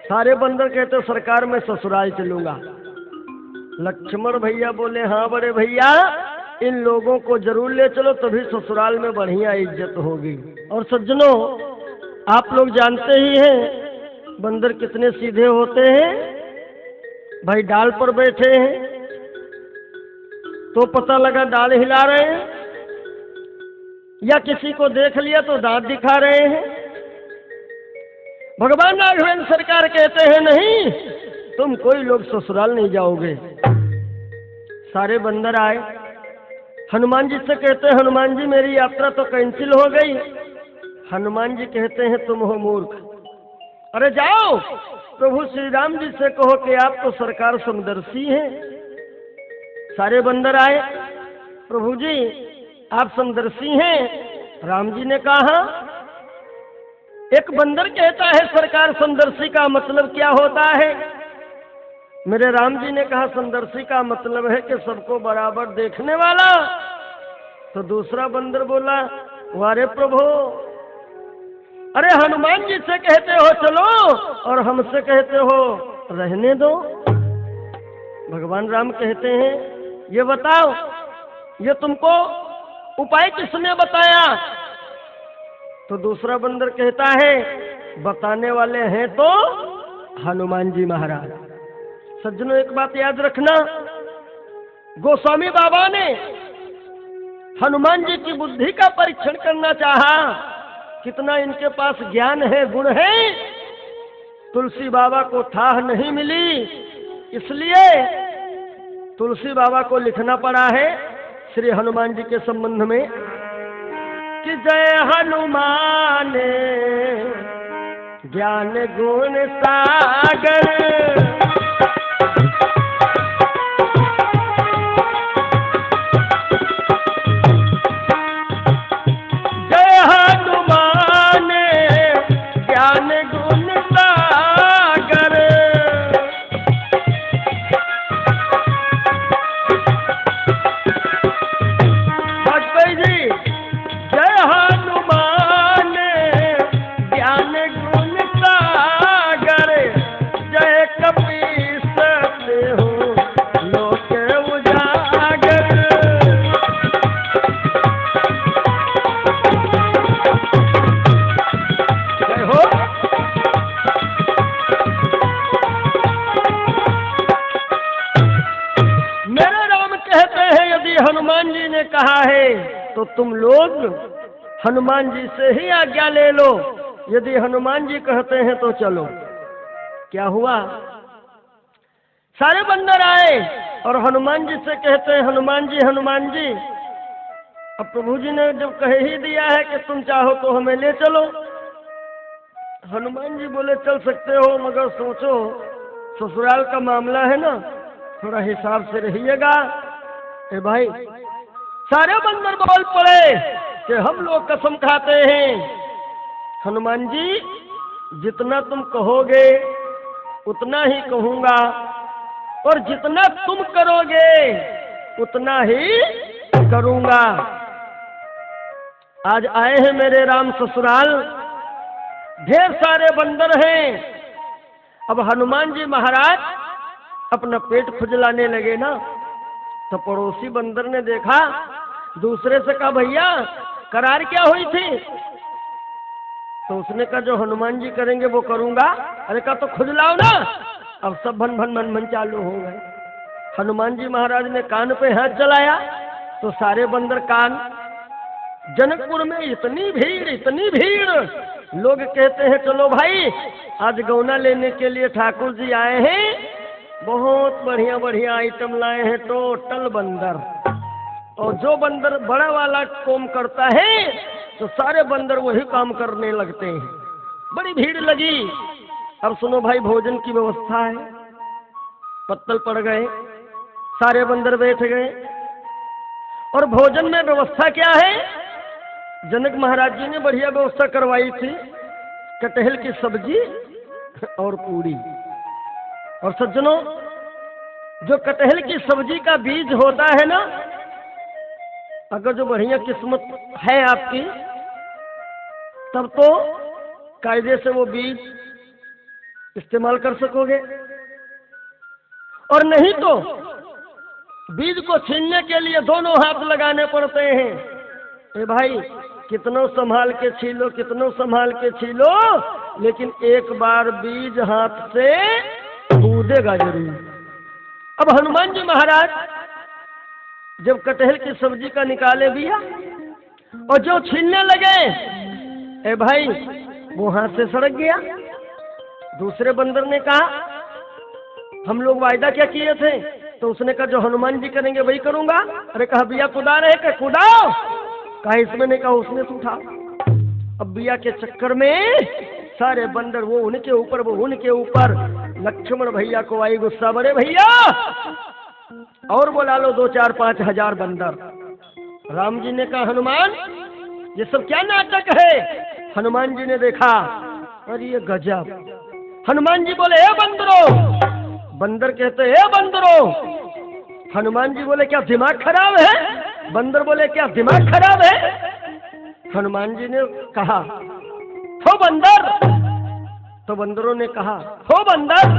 सारे बंदर कहते, सरकार मैं ससुराल चलूंगा। लक्ष्मण भैया बोले, हाँ बड़े भैया, इन लोगों को जरूर ले चलो, तभी ससुराल में बढ़िया इज्जत होगी। और सज्जनों, आप लोग जानते ही हैं बंदर कितने सीधे होते हैं। भाई डाल पर बैठे हैं तो पता लगा डाल हिला रहे हैं, या किसी को देख लिया तो दांत दिखा रहे हैं। भगवान राघवेंद्र सरकार कहते हैं, नहीं, तुम कोई लोग ससुराल नहीं जाओगे। सारे बंदर आए, हनुमान जी से कहते हैं, हनुमान जी मेरी यात्रा तो कैंसिल हो गई, हनुमान जी कहते हैं तुम हो मूर्ख, अरे जाओ प्रभु श्री राम जी से कहो कि आप तो सरकार समदर्शी हैं। सारे बंदर आए, प्रभु जी आप समदर्शी हैं। राम जी ने कहा एक बंदर कहता है सरकार समदर्शी का मतलब क्या होता है? मेरे राम जी ने कहा समदर्शी का मतलब है कि सबको बराबर देखने वाला। तो दूसरा बंदर बोला वारे प्रभु, अरे हनुमान जी से कहते हो चलो और हमसे कहते हो रहने दो। भगवान राम कहते हैं ये बताओ ये तुमको उपाय किसने बताया? तो दूसरा बंदर कहता है बताने वाले हैं तो हनुमान जी महाराज। सज्जनों एक बात याद रखना, गोस्वामी बाबा ने हनुमान जी की बुद्धि का परीक्षण करना चाहा, कितना इनके पास ज्ञान है, गुण है। तुलसी बाबा को ठाह नहीं मिली, इसलिए तुलसी बाबा को लिखना पड़ा है श्री हनुमान जी के संबंध में कि जय हनुमान ज्ञान गुण सागर, जय हनुमान ज्ञान गुण सागर। वाजपेयी जी जय हनुमान ज्ञान गुण सागर, जय कपीस हो लोक उजागर। जय हो। मेरे राम कहते हैं यदि हनुमान जी ने कहा है तो तुम लोग हनुमान जी से ही आज्ञा ले लो, यदि हनुमान जी कहते हैं तो चलो। क्या हुआ? सारे बंदर आए और हनुमान जी से कहते हैं हनुमान जी हनुमान जी। अब प्रभु जी ने जब कह ही दिया है कि तुम चाहो तो हमें ले चलो। हनुमान जी बोले चल सकते हो मगर सोचो ससुराल का मामला है ना, थोड़ा हिसाब से रहिएगा। ए भाई सारे बंदर बोल पड़े कि हम लोग कसम खाते हैं हनुमान जी जितना तुम कहोगे उतना ही कहूंगा और जितना तुम करोगे उतना ही करूंगा। आज आए हैं मेरे राम ससुराल, ढेर सारे बंदर हैं। अब हनुमान जी महाराज अपना पेट खुजलाने लगे ना, तो पड़ोसी बंदर ने देखा, दूसरे से कहा भैया करार क्या हुई थी? तो उसने कहा जो हनुमान जी करेंगे वो करूंगा। अरे कहा तो खुजलाओ ना। अब सब भन भन भन भन चालू हो गए। हनुमान जी महाराज ने कान पे हाथ चलाया तो सारे बंदर कान। जनकपुर में इतनी भीड़, लोग कहते हैं चलो भाई आज गौना लेने के लिए ठाकुर जी आए हैं, बहुत बढ़िया बढ़िया आइटम लाए हैं टोटल बंदर। और जो बंदर बड़ा वाला काम करता है तो सारे बंदर वही काम करने लगते हैं। बड़ी भीड़ लगी। अब सुनो भाई भोजन की व्यवस्था है। पत्तल पड़ गए, सारे बंदर बैठ गए। और भोजन में व्यवस्था क्या है? जनक महाराज जी ने बढ़िया व्यवस्था करवाई थी, कटहल की सब्जी और पूरी। और सज्जनों जो कटहल की सब्जी का बीज होता है ना, अगर जो बढ़िया किस्मत है आपकी तब तो कायदे से वो बीज इस्तेमाल कर सकोगे, और नहीं तो बीज को छीलने के लिए दोनों हाथ लगाने पड़ते हैं। ए भाई कितनों संभाल के छीलो, कितनों संभाल के छीलो, लेकिन एक बार बीज हाथ से कूदेगा जरूर। अब हनुमान जी महाराज जब कटहल की सब्जी का निकाले दिया और जो छीलने लगे, ए भाई वो हाथ से सड़क गया। दूसरे बंदर ने कहा हम लोग वायदा क्या किए थे? तो उसने कहा जो हनुमान जी करेंगे वही करूंगा। अरे कहा भैया कुदा रहे, कहा कुदाओ। कहा इसमें नहीं, कहा उसमें से उठा। अब बिया के चक्कर में सारे बंदर वो उनके ऊपर, वो उनके ऊपर। लक्ष्मण भैया को आई गुस्सा, बड़े भैया और बोला लो 2-4-5 हजार बंदर। राम जी ने कहा हनुमान ये सब क्या नाटक है? हनुमान जी ने देखा, अरे ये गजब। हनुमान जी बोले ए बंदरो। बंदर कहते ए बंदरो। हनुमान जी बोले क्या दिमाग खराब है? बंदर बोले क्या दिमाग खराब है? हनुमान जी ने कहा हो बंदर। तो बंदरों ने कहा हो बंदर।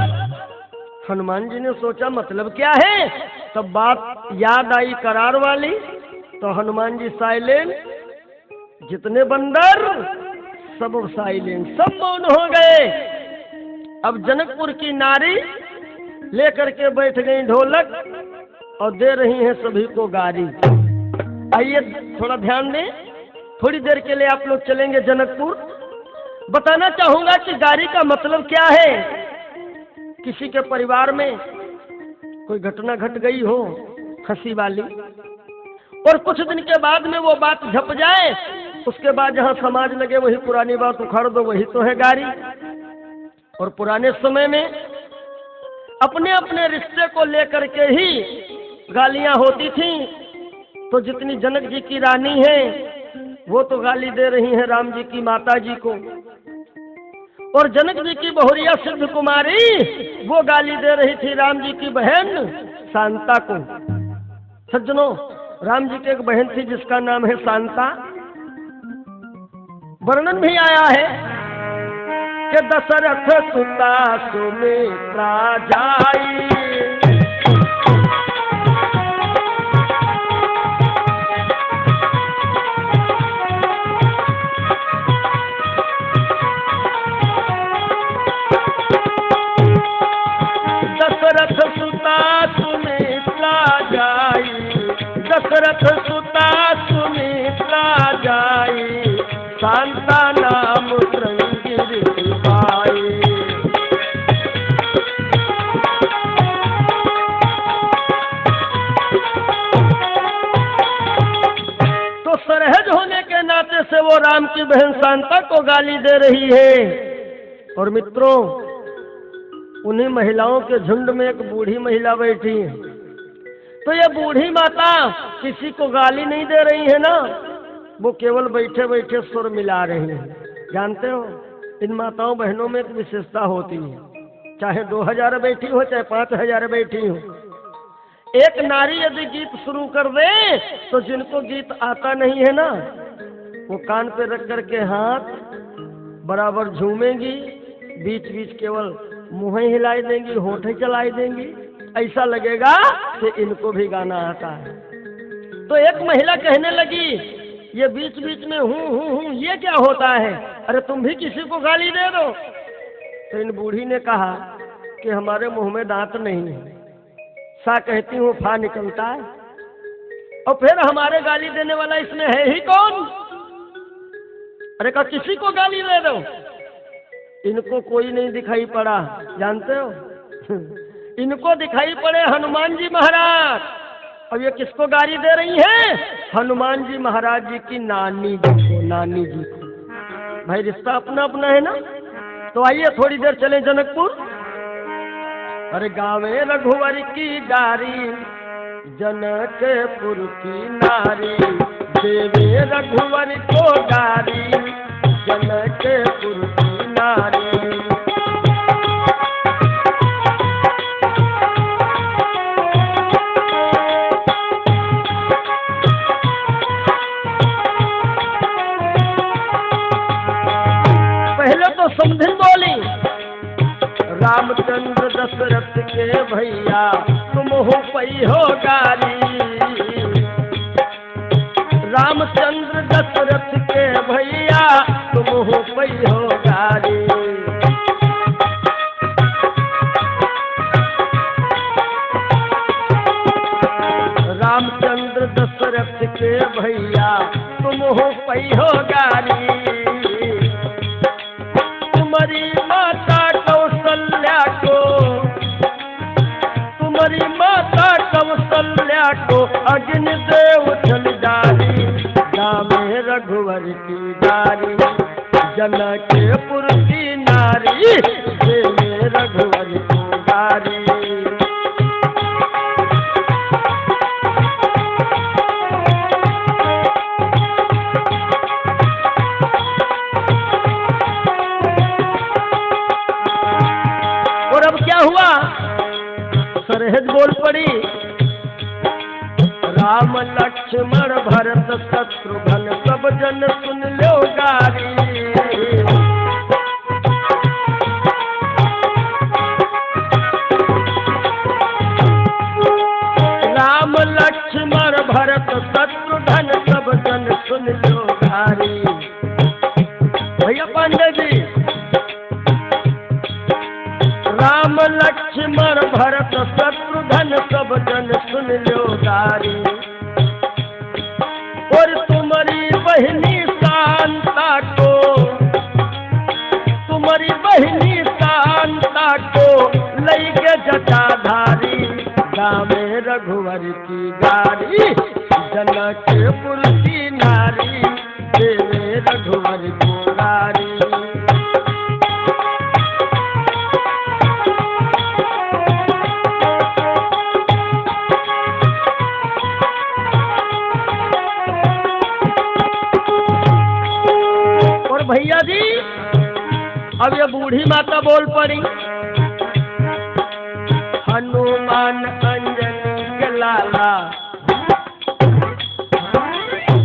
हनुमान जी ने सोचा मतलब क्या है, तब बात याद आई करार वाली। तो हनुमान जी साइलेंट, जितने बंदर सब साइलेंट, सब मौन हो गए। अब जनकपुर की नारी लेकर के बैठ गई ढोलक और दे रही हैं सभी को गारी। आइए थोड़ा ध्यान दें, थोड़ी देर के लिए आप लोग चलेंगे जनकपुर। बताना चाहूंगा कि गारी का मतलब क्या है। किसी के परिवार में कोई घटना घट गई हो हंसी वाली, और कुछ दिन के बाद में वो बात झप जाए, उसके बाद जहां समाज लगे वही पुरानी बात उखाड़ दो, वही तो है गारी। और पुराने समय में अपने अपने रिश्ते को लेकर के ही गालियां होती थीं। तो जितनी जनक जी की रानी है वो तो गाली दे रही हैं राम जी की माता जी को, और जनक जी की बहुरिया सिद्ध कुमारी वो गाली दे रही थी राम जी की बहन शांता को। सज्जनों, राम जी की एक बहन थी जिसका नाम है शांता। वर्णन भी आया है कि दशरथ सुता सुमित्रा जाई, दशरथ सुता सुमित्रा जाई, दशरथ सुता सुमित्रा जाई, शांता नाम श्रृंगिरी पाई। तो सरहज होने के नाते से वो राम की बहन शांता को गाली दे रही है। और मित्रों, उन्हीं महिलाओं के झुंड में एक बूढ़ी महिला बैठी है। तो ये बूढ़ी माता किसी को गाली नहीं दे रही है ना, वो केवल बैठे बैठे सुर मिला रही है। जानते हो, इन माताओं बहनों में एक विशेषता होती है, चाहे 2000 बैठी हो चाहे 5000 बैठी हो। एक नारी यदि गीत शुरू कर दे तो जिनको गीत आता नहीं है ना, वो कान पे रख करके हाथ बराबर झूमेंगी, बीच बीच केवल मुँह हिलाई देंगी, होठें चलाई देंगी, ऐसा लगेगा कि इनको भी गाना आता है। तो एक महिला कहने लगी, ये बीच बीच में हूँ ये क्या होता है? अरे तुम भी किसी को गाली दे दो। तो इन बूढ़ी ने कहा कि हमारे मुंह में दांत नहीं है, सा कहती हूँ फा निकलता है, और फिर हमारे गाली देने वाला इसमें है ही कौन? अरे कहा किसी को गाली दे दो। इनको कोई नहीं दिखाई पड़ा, जानते हो इनको दिखाई पड़े हनुमान जी महाराज। अब ये किसको गाली दे रही हैं? हनुमान जी महाराज जी की नानी जी को, नानी जी को। भाई रिश्ता अपना अपना है ना। तो आइए थोड़ी देर चले जनकपुर। अरे गावे रघुवर की गारी, जनकपुर की नारी, देवे रघुवर को गारी, जनकपुर की नारी। समधिन बोली, रामचंद्र दशरथ के भैया तुम हो पई हो गारी, रामचंद्र दशरथ के भैया तुम हो पई हो गारी। रामचंद्र दशरथ के भैया तुम हो पई हो गारी, तुम्हारी माता कौशल्या को, तुम्हारी माता कौशल्या को अग्निदेव जल डाली, गावे रघुवर की डारी। राम लक्ष्मण भरत शत्रुघ्न सब जन सुन लो गारी। राम लक्ष्मण भरत शत्रुघ्न सब जन सुन लो गारी। भैया पांडे जी, राम लक्ष्मण भरत शत्रुघ्न सब जन सुन लो गारी। और तुम्हारी बहनी शांता को, तुम्हारी बहनी शांता को लई के जटाधारी। गावे रघुवर की गारी, जनकपुर की नारी, देवे रघुवर को गारी। और भैया जी, अब ये बूढ़ी माता बोल पड़ी, हनुमान अंजनी के लाला।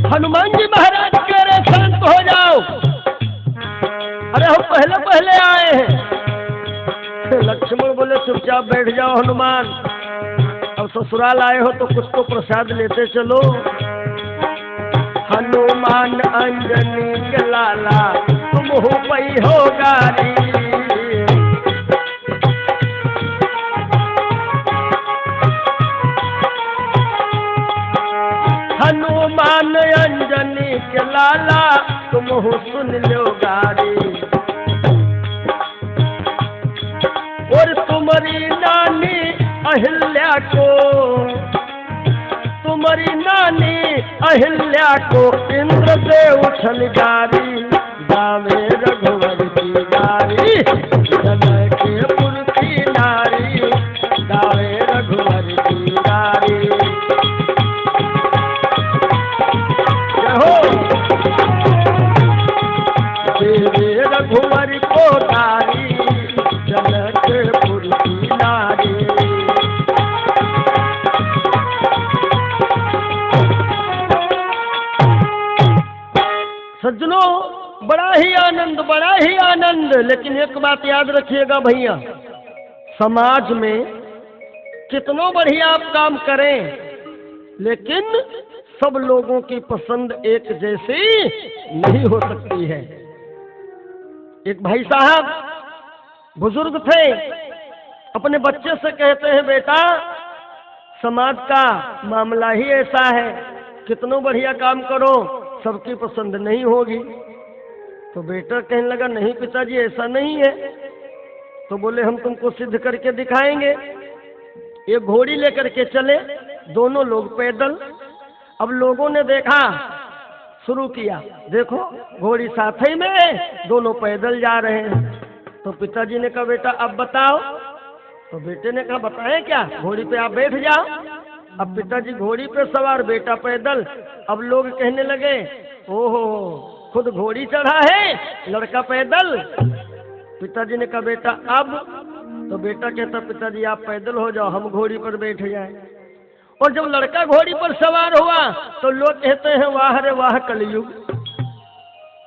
हनुमान जी महाराज कह रहे शांत हो जाओ, अरे हम पहले पहले आए हैं। लक्ष्मण बोले चुपचाप बैठ जाओ हनुमान, अब ससुराल आए हो तो कुछ तो प्रसाद लेते चलो। हनुमान अंजनी के लाला, तुम हो पई हो गारी। हनुमान अंजनी के लाला, तुम हो सुन लो गारी। और तुम्हारी नानी अहिल्या को, तुम्हारी नानी अहिल्या को इंद्र से उछल गारी। गावे रघुवर की गारी, जनकपुर की नारी, गावे रघुवर की गारी। देवे रघुवर को गारी, जनकपुर की नारी। सज्जनों, बड़ा ही आनंद, बड़ा ही आनंद। लेकिन एक बात याद रखिएगा भैया, समाज में कितना बढ़िया आप काम करें, लेकिन सब लोगों की पसंद एक जैसी नहीं हो सकती है। एक भाई साहब बुजुर्ग थे, अपने बच्चे से कहते हैं, बेटा समाज का मामला ही ऐसा है, कितना बढ़िया काम करो सबकी पसंद नहीं होगी। तो बेटा कहने लगा, नहीं पिताजी ऐसा नहीं है। तो बोले, हम तुमको सिद्ध करके दिखाएंगे। एक घोड़ी लेकर के चले, दोनों लोग पैदल। अब लोगों ने देखा, शुरू किया, देखो घोड़ी साथ ही में, दोनों पैदल जा रहे हैं। तो पिताजी ने कहा, बेटा अब बताओ। तो बेटे ने कहा, बताएं क्या, घोड़ी पे आप बैठ जाओ। अब पिताजी घोड़ी पे सवार, बेटा पैदल। अब लोग कहने लगे, ओहो खुद घोड़ी चढ़ा है, लड़का पैदल। पिताजी ने कहा, बेटा अब। तो बेटा कहता, पिताजी आप पैदल हो जाओ, हम घोड़ी पर बैठ जाए। और जब लड़का घोड़ी पर सवार हुआ तो लोग कहते हैं, वाह रे वाह कलयुग,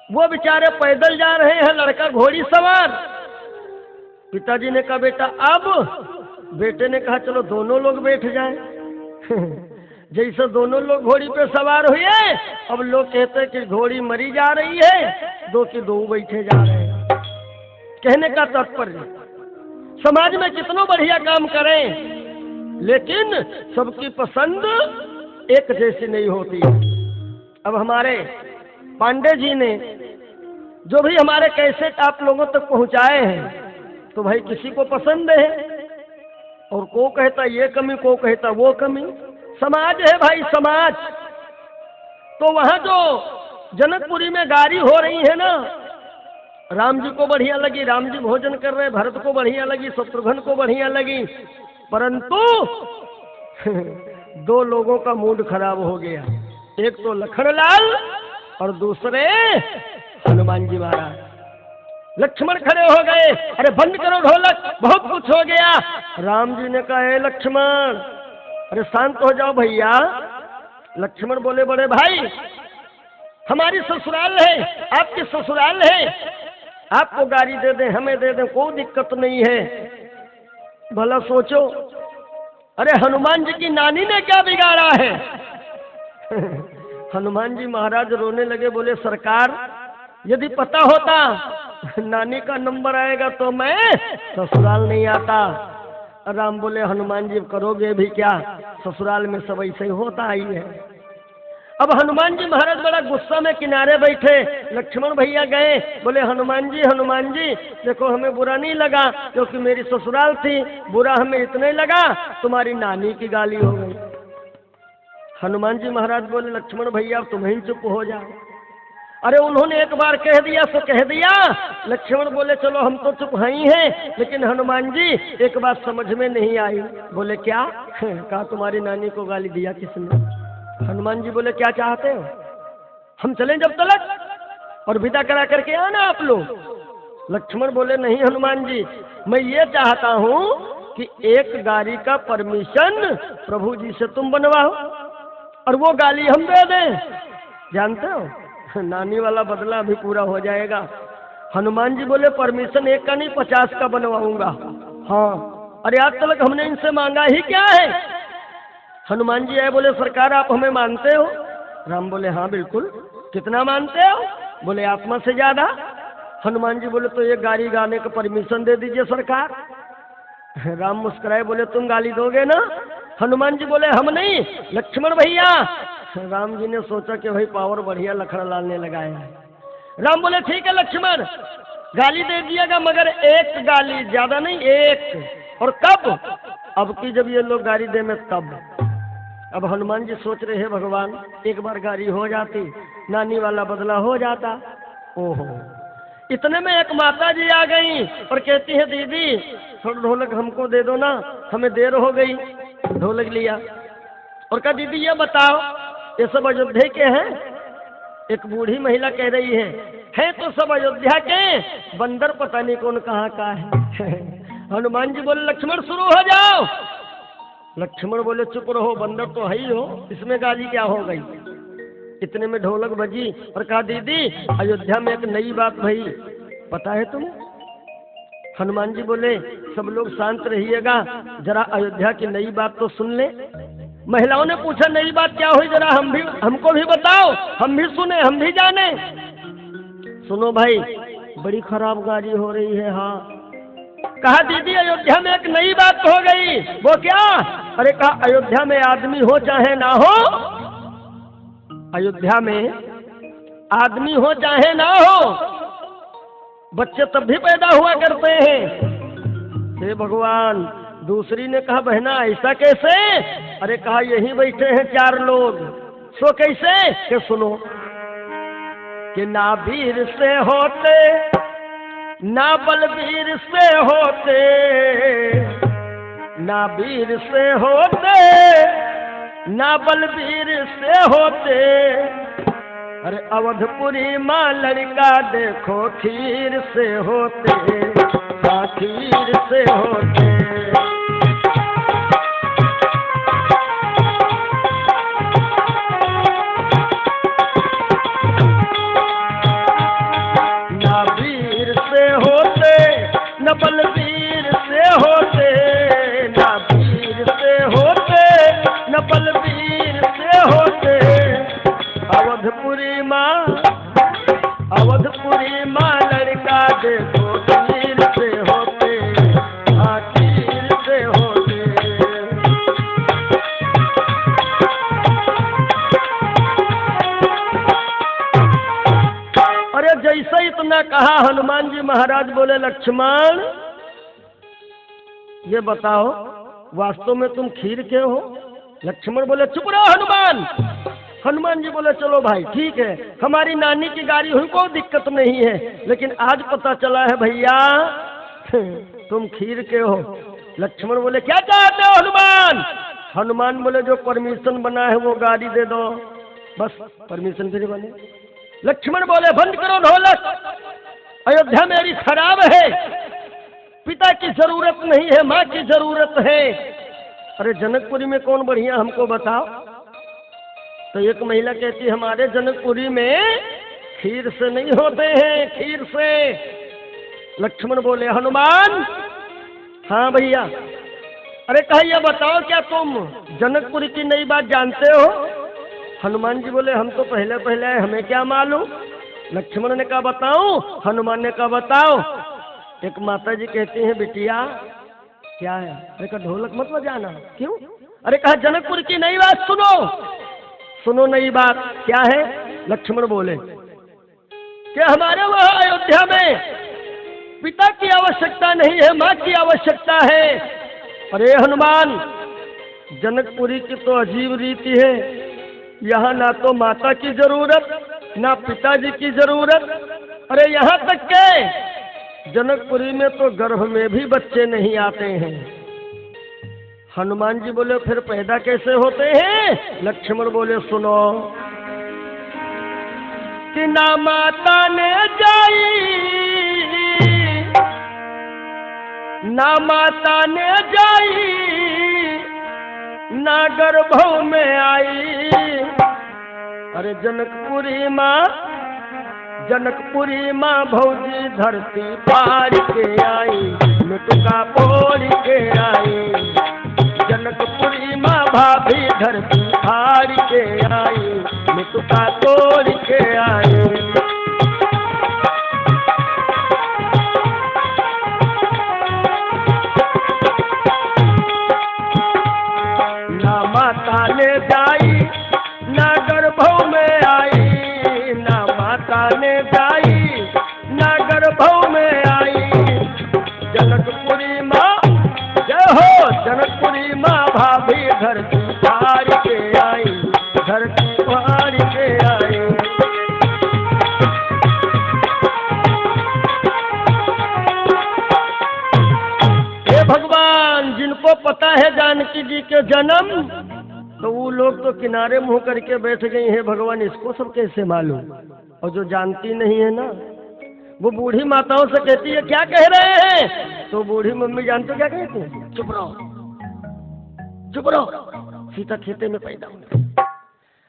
वो बेचारे पैदल जा रहे हैं, लड़का घोड़ी सवार। पिताजी ने कहा, बेटा अब। बेटे ने कहा, चलो दोनों लोग बैठ जाएं। जैसे दोनों लोग घोड़ी पे सवार हुए, अब लोग कहते हैं कि घोड़ी मरी जा रही है, दो के दो बैठे जा रहे हैं। कहने का तात्पर्य, समाज में कितना बढ़िया काम करें, लेकिन सबकी पसंद एक जैसी नहीं होती। अब हमारे पांडे जी ने जो भी हमारे कैसेट आप लोगों तक पहुंचाए हैं, तो भाई किसी को पसंद है, और को कहता ये कमी, को कहता वो कमी। समाज है भाई, समाज। तो वहां जो जनकपुरी में गारी हो रही है ना, राम जी को बढ़िया लगी, राम जी भोजन कर रहे, भरत को बढ़िया लगी, शत्रुघ्न को बढ़िया लगी, परंतु दो लोगों का मूड खराब हो गया। एक तो लखनलाल और दूसरे हनुमान जी महाराज। लक्ष्मण खड़े हो गए, अरे बंद करो ढोलक, बहुत कुछ हो गया। राम जी ने कहा, लक्ष्मण अरे शांत हो जाओ भैया, लक्ष्मण बोले बड़े भाई हमारी ससुराल है, आपकी ससुराल है, आपको गाड़ी दे दें हमें दे दें कोई दिक्कत नहीं है। भला सोचो, अरे हनुमान जी की नानी ने क्या बिगाड़ा है? हनुमान जी महाराज रोने लगे, बोले सरकार यदि पता होता नानी का नंबर आएगा तो मैं ससुराल नहीं आता। राम बोले हनुमान जी करोगे भी क्या, ससुराल में सब ऐसे ही होता ही है। अब हनुमान जी महाराज बड़ा गुस्सा में किनारे बैठे, लक्ष्मण भैया गए, बोले हनुमान जी देखो हमें बुरा नहीं लगा क्योंकि मेरी ससुराल थी, बुरा हमें इतना ही लगा तुम्हारी नानी की गाली हो गई। हनुमान जी महाराज बोले लक्ष्मण भैया तुम ही चुप हो जाओ। अरे उन्होंने एक बार कह दिया सो कह दिया। लक्ष्मण बोले चलो हम तो चुप ही हैं, लेकिन हनुमान जी एक बात समझ में नहीं आई। बोले क्या? कहा तुम्हारी नानी को गाली दिया किसने? हनुमान जी बोले क्या चाहते हो, हम चलें जब तलक और विदा करा करके आना आप लोग। लक्ष्मण बोले नहीं हनुमान जी, मैं ये चाहता हूँ कि एक गाड़ी का परमिशन प्रभु जी से तुम बनवाओ और वो गाली हम दे दें। जानते हो नानी वाला बदला भी पूरा हो जाएगा। हनुमान जी बोले परमिशन एक का नहीं 50 का बनवाऊंगा। हाँ, अरे आज तक हमने इनसे मांगा ही क्या है? हनुमान जी आए, बोले सरकार आप हमें मानते हो? राम बोले हाँ बिल्कुल। कितना मानते हो? बोले आत्मा से ज्यादा। हनुमान जी बोले तो ये गाली गाने का परमिशन दे दीजिए सरकार। राम मुस्कुराए, बोले तुम गाली दोगे ना? हनुमान जी बोले हम नहीं, लक्ष्मण भैया। राम जी ने सोचा कि भाई पावर बढ़िया लखड़ा लालने लगाए है। राम बोले ठीक है लक्ष्मण गाली दे दिएगा, मगर एक गाली, ज्यादा नहीं, एक। और कब? अब की जब ये लोग गाली दे में तब। अब हनुमान जी सोच रहे हैं भगवान एक बार गाली हो जाती, नानी वाला बदला हो जाता। ओहो, इतने में एक माता जी आ गई और कहती है दीदी थोड़ा ढोलक हमको दे दो ना, हमें देर हो गई। ढोलक लिया और कहा दीदी ये बताओ ये सब अयोध्या के हैं? एक बूढ़ी महिला कह रही है तो सब अयोध्या के, बंदर पता नहीं कौन कहाँ का है। हनुमान जी बोले लक्ष्मण शुरू हो जाओ। लक्ष्मण बोले चुप रहो, बंदर तो है ही हो, इसमें गाली क्या हो गई? इतने में ढोलक बजी और कहा दीदी अयोध्या में एक नई बात भई, पता है तुम्हें? हनुमान जी बोले सब लोग शांत रहिएगा, जरा अयोध्या की नई बात तो सुन ले। महिलाओं ने पूछा नई बात क्या हुई, जरा हमको भी बताओ, हम भी सुने, हम भी जाने। सुनो भाई बड़ी खराब गाली हो रही है। हाँ, कहा दीदी अयोध्या में एक नई बात हो गई। वो क्या? अरे कहा अयोध्या में आदमी हो चाहे ना हो, अयोध्या में आदमी हो चाहे ना हो, बच्चे तब भी पैदा हुआ करते हैं। हे भगवान। दूसरी ने कहा बहना ऐसा कैसे? अरे कहा यहीं बैठे हैं 4 लोग। सो कैसे? कि सुनो कि ना वीर से होते ना बलवीर से होते, ना वीर से होते ना बलवीर से होते। अरे अवधपुरी माँ लड़का देखो खीर से होते, हाँ खीर से होते। ना वीर से होते न बलवीर से होते, ना वीर से होते न बलवीर से होते। अवधपुरी माँ लड़का देखो खीर से होते, हाँ खीर से होते। अरे जैसे इतना कहा हनुमान जी महाराज बोले लक्ष्मण ये बताओ वास्तव में तुम खीर के हो? लक्ष्मण बोले चुप रहो हनुमान। हनुमान जी बोले चलो भाई ठीक है, हमारी नानी की गाड़ी हुई कोई दिक्कत नहीं है, लेकिन आज पता चला है भैया तुम खीर के हो। लक्ष्मण बोले क्या चाहते हो हनुमान? हनुमान बोले जो परमिशन बना है वो गाड़ी दे दो, बस परमिशन फिर बने। लक्ष्मण बोले बंद करो ढोलक, अयोध्या मेरी खराब है, पिता की जरूरत नहीं है, माँ की जरूरत है। अरे जनकपुरी में कौन बढ़िया हमको बताओ। तो एक महिला कहती हमारे जनकपुरी में खीर से नहीं होते हैं, खीर से। लक्ष्मण बोले हनुमान, हाँ भैया। अरे कहा यह बताओ क्या तुम जनकपुरी की नई बात जानते हो? हनुमान जी बोले हम तो पहले पहले आए, हमें क्या मालूम। लक्ष्मण ने कहा बताऊं? हनुमान ने कहा बताओ। एक माता जी कहती हैं बिटिया क्या है? अरे कहा ढोलक मत बजाना। क्यों? अरे कहा जनकपुर की नई बात सुनो। सुनो नई बात क्या है? लक्ष्मण बोले कि हमारे वहां अयोध्या में पिता की आवश्यकता नहीं है, माँ की आवश्यकता है। अरे हनुमान, जनकपुरी की तो अजीब रीति है, यहाँ ना तो माता की जरूरत ना पिताजी की जरूरत। अरे यहाँ तक के जनकपुरी में तो गर्भ में भी बच्चे नहीं आते हैं। हनुमान जी बोले फिर पैदा कैसे होते हैं? लक्ष्मण बोले सुनो कि ना माता ने जाई, ना माता ने जाई, ना गर्भों में आई। अरे जनकपुरी माँ भौजी धरती पार के आई, मिटुका पोड़ के आई। जनकपुरी माँ भाभी धरती पार के आई, मिटुका तोड़ के आई। ना माता ने जाई, ना गर्भों में आई, ना माता ने जाई, ना गर्भों में आई। जनकपुरी माँ जय हो, जनकपुरी माँ भाभी धरती पार के आई, धरती पार के आई। हे भगवान, जिनको पता है जानकी जी के जन्म, तो वो लोग तो किनारे मुंह करके बैठ गई हैं भगवान इसको सब कैसे मालूम। और जो जानती नहीं है ना, वो बूढ़ी माताओं से कहती है क्या कह रहे हैं? तो बूढ़ी मम्मी जानते हो क्या कहती है? चुप रहो, चुप रहो, सीता खेते में पैदा हुई।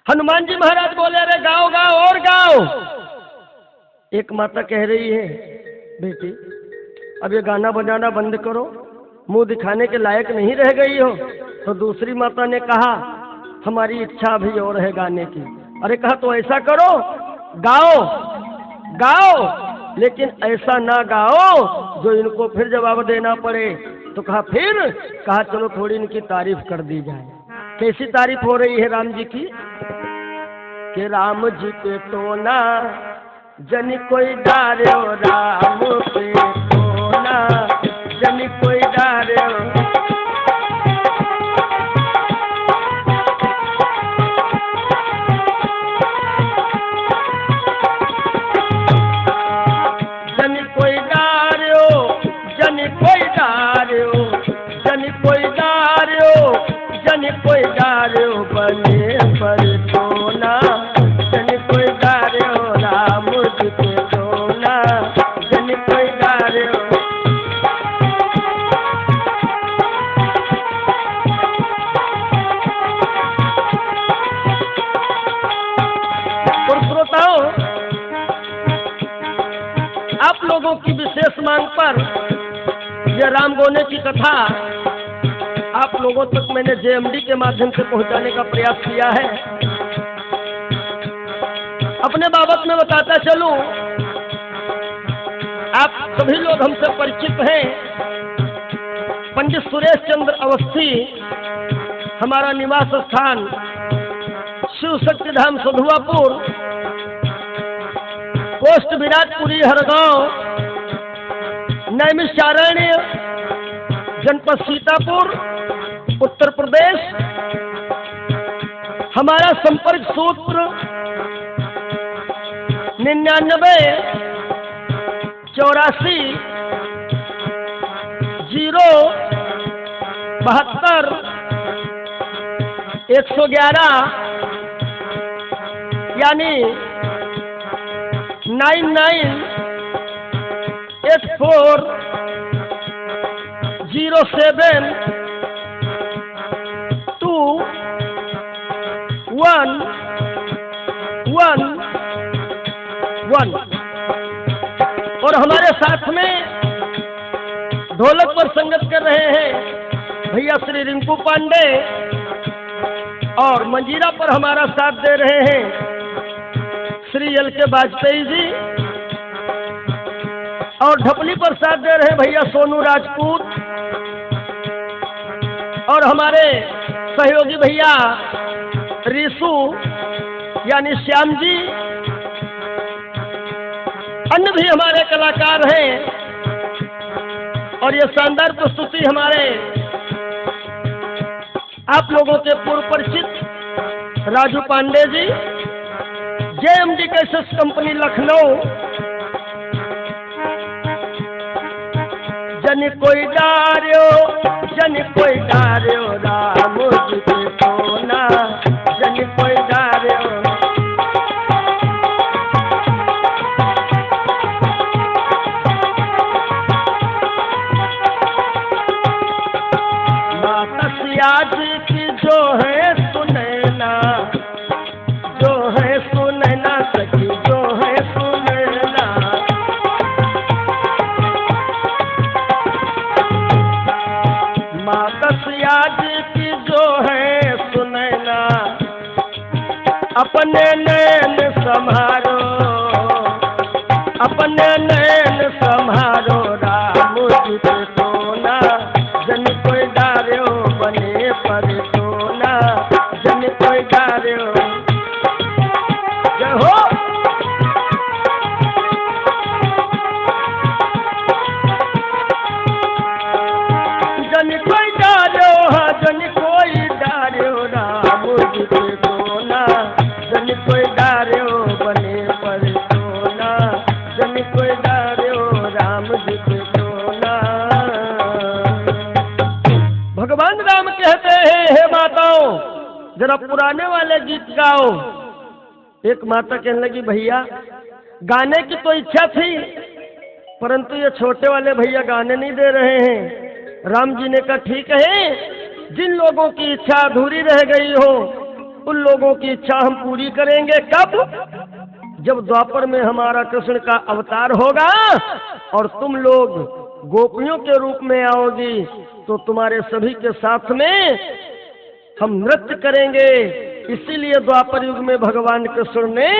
हनुमान जी महाराज बोले अरे गाओ गाओ और गाओ। एक माता कह रही है बेटी अब ये गाना बजाना बंद करो, मुंह दिखाने के लायक नहीं रह गई हो। तो दूसरी माता ने कहा हमारी इच्छा भी और है गाने की। अरे कहा तो ऐसा करो, गाओ गाओ, लेकिन ऐसा ना गाओ जो इनको फिर जवाब देना पड़े। तो कहा फिर? कहा चलो थोड़ी इनकी तारीफ कर दी जाए। कैसी तारीफ हो रही है राम जी की? कि राम जी पे तो ना जन कोई डार्यो, राम पे तो ना जन कोई डार्यो। कोई डार्यो बने पर सोना, जन कोई डार्यो राम जी पे सोना, जन कोई डार्यो। और श्रोताओं, आप लोगों की विशेष मांग पर यह राम गोने की कथा आप लोगों तक मैंने जेएमडी के माध्यम से पहुंचाने का प्रयास किया है। अपने बाबत में बताता चलूं, आप सभी लोग हमसे परिचित हैं। पंडित सुरेश चंद्र अवस्थी हमारा निवास स्थान शिव शक्ति धाम सधुआपुर, पोस्ट विराटपुरी हरगांव, नैमिषारण्य, जनपद सीतापुर, उत्तर प्रदेश। हमारा संपर्क सूत्र 99 84 0 72 111, यानी 9984 07 2 1 1। और हमारे साथ में ढोलक पर संगत कर रहे हैं भैया श्री रिंकू पांडे, और मंजीरा पर हमारा साथ दे रहे हैं श्री एल के वाजपेयी जी, और ढपली पर साथ दे रहे हैं भैया सोनू राजपूत, और हमारे सहयोगी भैया रीसू यानी श्याम जी, अन्य भी हमारे कलाकार हैं। और ये शानदार प्रस्तुति हमारे आप लोगों के पूर्व परिचित Raju Pandey ji, JMD cassettes company Lucknow. जन कोई डार्यो राम जी के सोना, जन कोई डार्यो। माता सियाज की जो है सुनैना, जो है सुनैना सखी, जो है सुनैना। माता सियाज की जो है सुनैना, अपने नैन संभारो, अपने नैन संभारो राम जी के सोना, जन कोई डार्यो बने पर सोना, जन कोई डार्यो। जय हो। जन कोई डार्यो, जन कोई डार्यो राम जी के सोना, जन कोई डार्यो बने पर सोना, जन कोई डार्यो राम जी के सोना। भगवान राम कहते हैं, हे माताओं जरा पुराने वाले गीत गाओ। एक माता कहने लगी, भैया गाने की तो इच्छा थी, परंतु ये छोटे वाले भैया गाने नहीं दे रहे हैं। राम जी ने कहा, ठीक है, जिन लोगों की इच्छा अधूरी रह गई हो उन लोगों की इच्छा हम पूरी करेंगे। कब? जब द्वापर में हमारा कृष्ण का अवतार होगा और तुम लोग गोपियों के रूप में आओगी, तो तुम्हारे सभी के साथ में हम नृत्य करेंगे। इसीलिए द्वापर युग में भगवान कृष्ण ने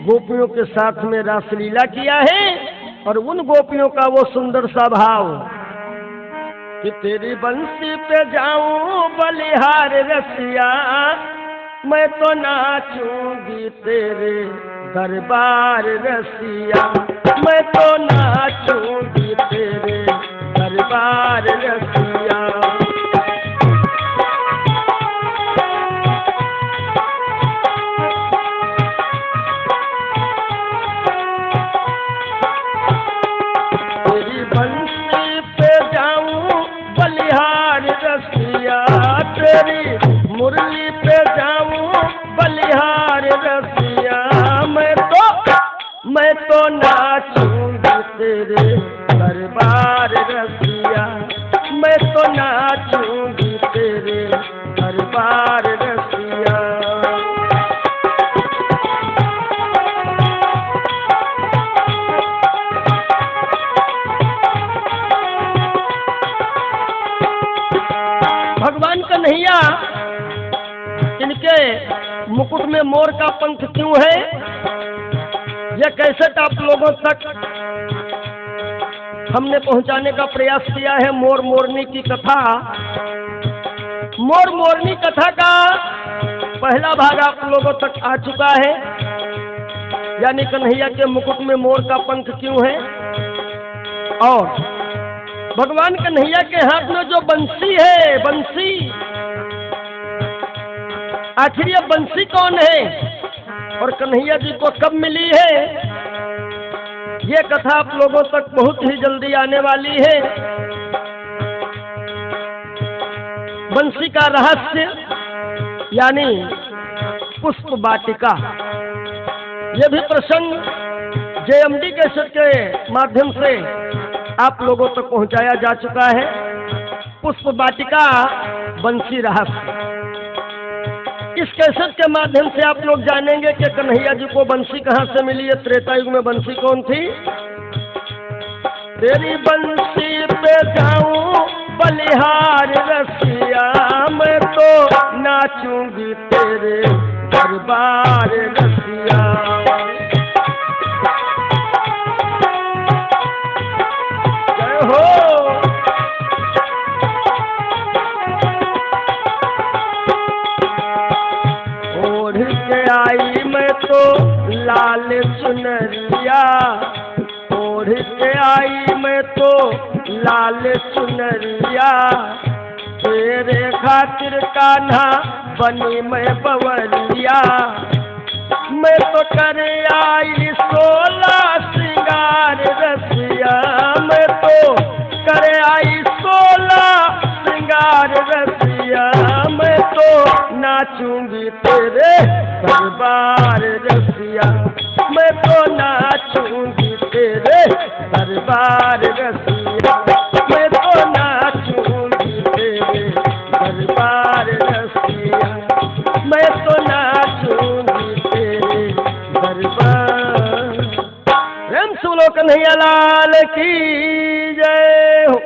गोपियों के साथ में रासलीला किया है। और उन गोपियों का वो सुंदर सा भाव कि तेरी बंसी पे जाऊं बलिहार रसिया, मैं तो नाचूंगी तेरे दरबार रसिया, मैं तो नाचूंगी तेरे दरबार रसिया। तेरी बंसी पे जाऊं बलिहार रसिया, तेरी मुरली पे जाऊं बलिहार रसिया, मैं तो नाचूंगी तेरे दरबार रसिया, मैं तो नाचूंगी तेरे दरबार रसिया। भगवान कन्हैया, इनके मुकुट में मोर का पंख क्यों है? यह कैसेट आप लोगों तक हमने पहुंचाने का प्रयास किया है। मोर मोरनी की कथा, मोर मोरनी कथा का पहला भाग आप लोगों तक आ चुका है, यानी कन्हैया के मुकुट में मोर का पंख क्यों है। और भगवान कन्हैया के हाथ में जो बंसी है, बंसी, आखिर ये बंसी कौन है और कन्हैया जी को कब मिली है, ये कथा आप लोगों तक बहुत ही जल्दी आने वाली है। बंसी का रहस्य यानी पुष्प वाटिका, ये भी प्रसंग JMD कैसेट के माध्यम से आप लोगों तक पहुंचाया जा चुका है। पुष्प वाटिका बंसी रहस्य। इस कैसेट के माध्यम से आप लोग जानेंगे कि कन्हैया जी को बंसी कहाँ से मिली है। त्रेता युग में बंसी कौन थी? तेरी बंसी पे जाऊं बलिहार रसिया, मैं तो नाचूंगी तेरे दरबार रसिया। जय हो। ओढ़ के आई मैं तो लाल चुनरिया, ओढ़ के आई मैं तो लाल चुनरिया, तेरे खातिर कान्हा बनी मैं बवरिया। मैं तो कर आई 16 श्रृंगार रसिया, मैं तो कर आई 16 श्रृंगार रसिया, मैं तो नाचूंगी तेरे दरबार रसिया, मैं तो नाचूंगी तेरे दरबार रसिया, मैं तो नाचूंगी तेरे दरबार रसिया, मैं तो नाचूंगी तेरे दरबार। प्रेम से बोलो कन्हैया लाल की जय हो।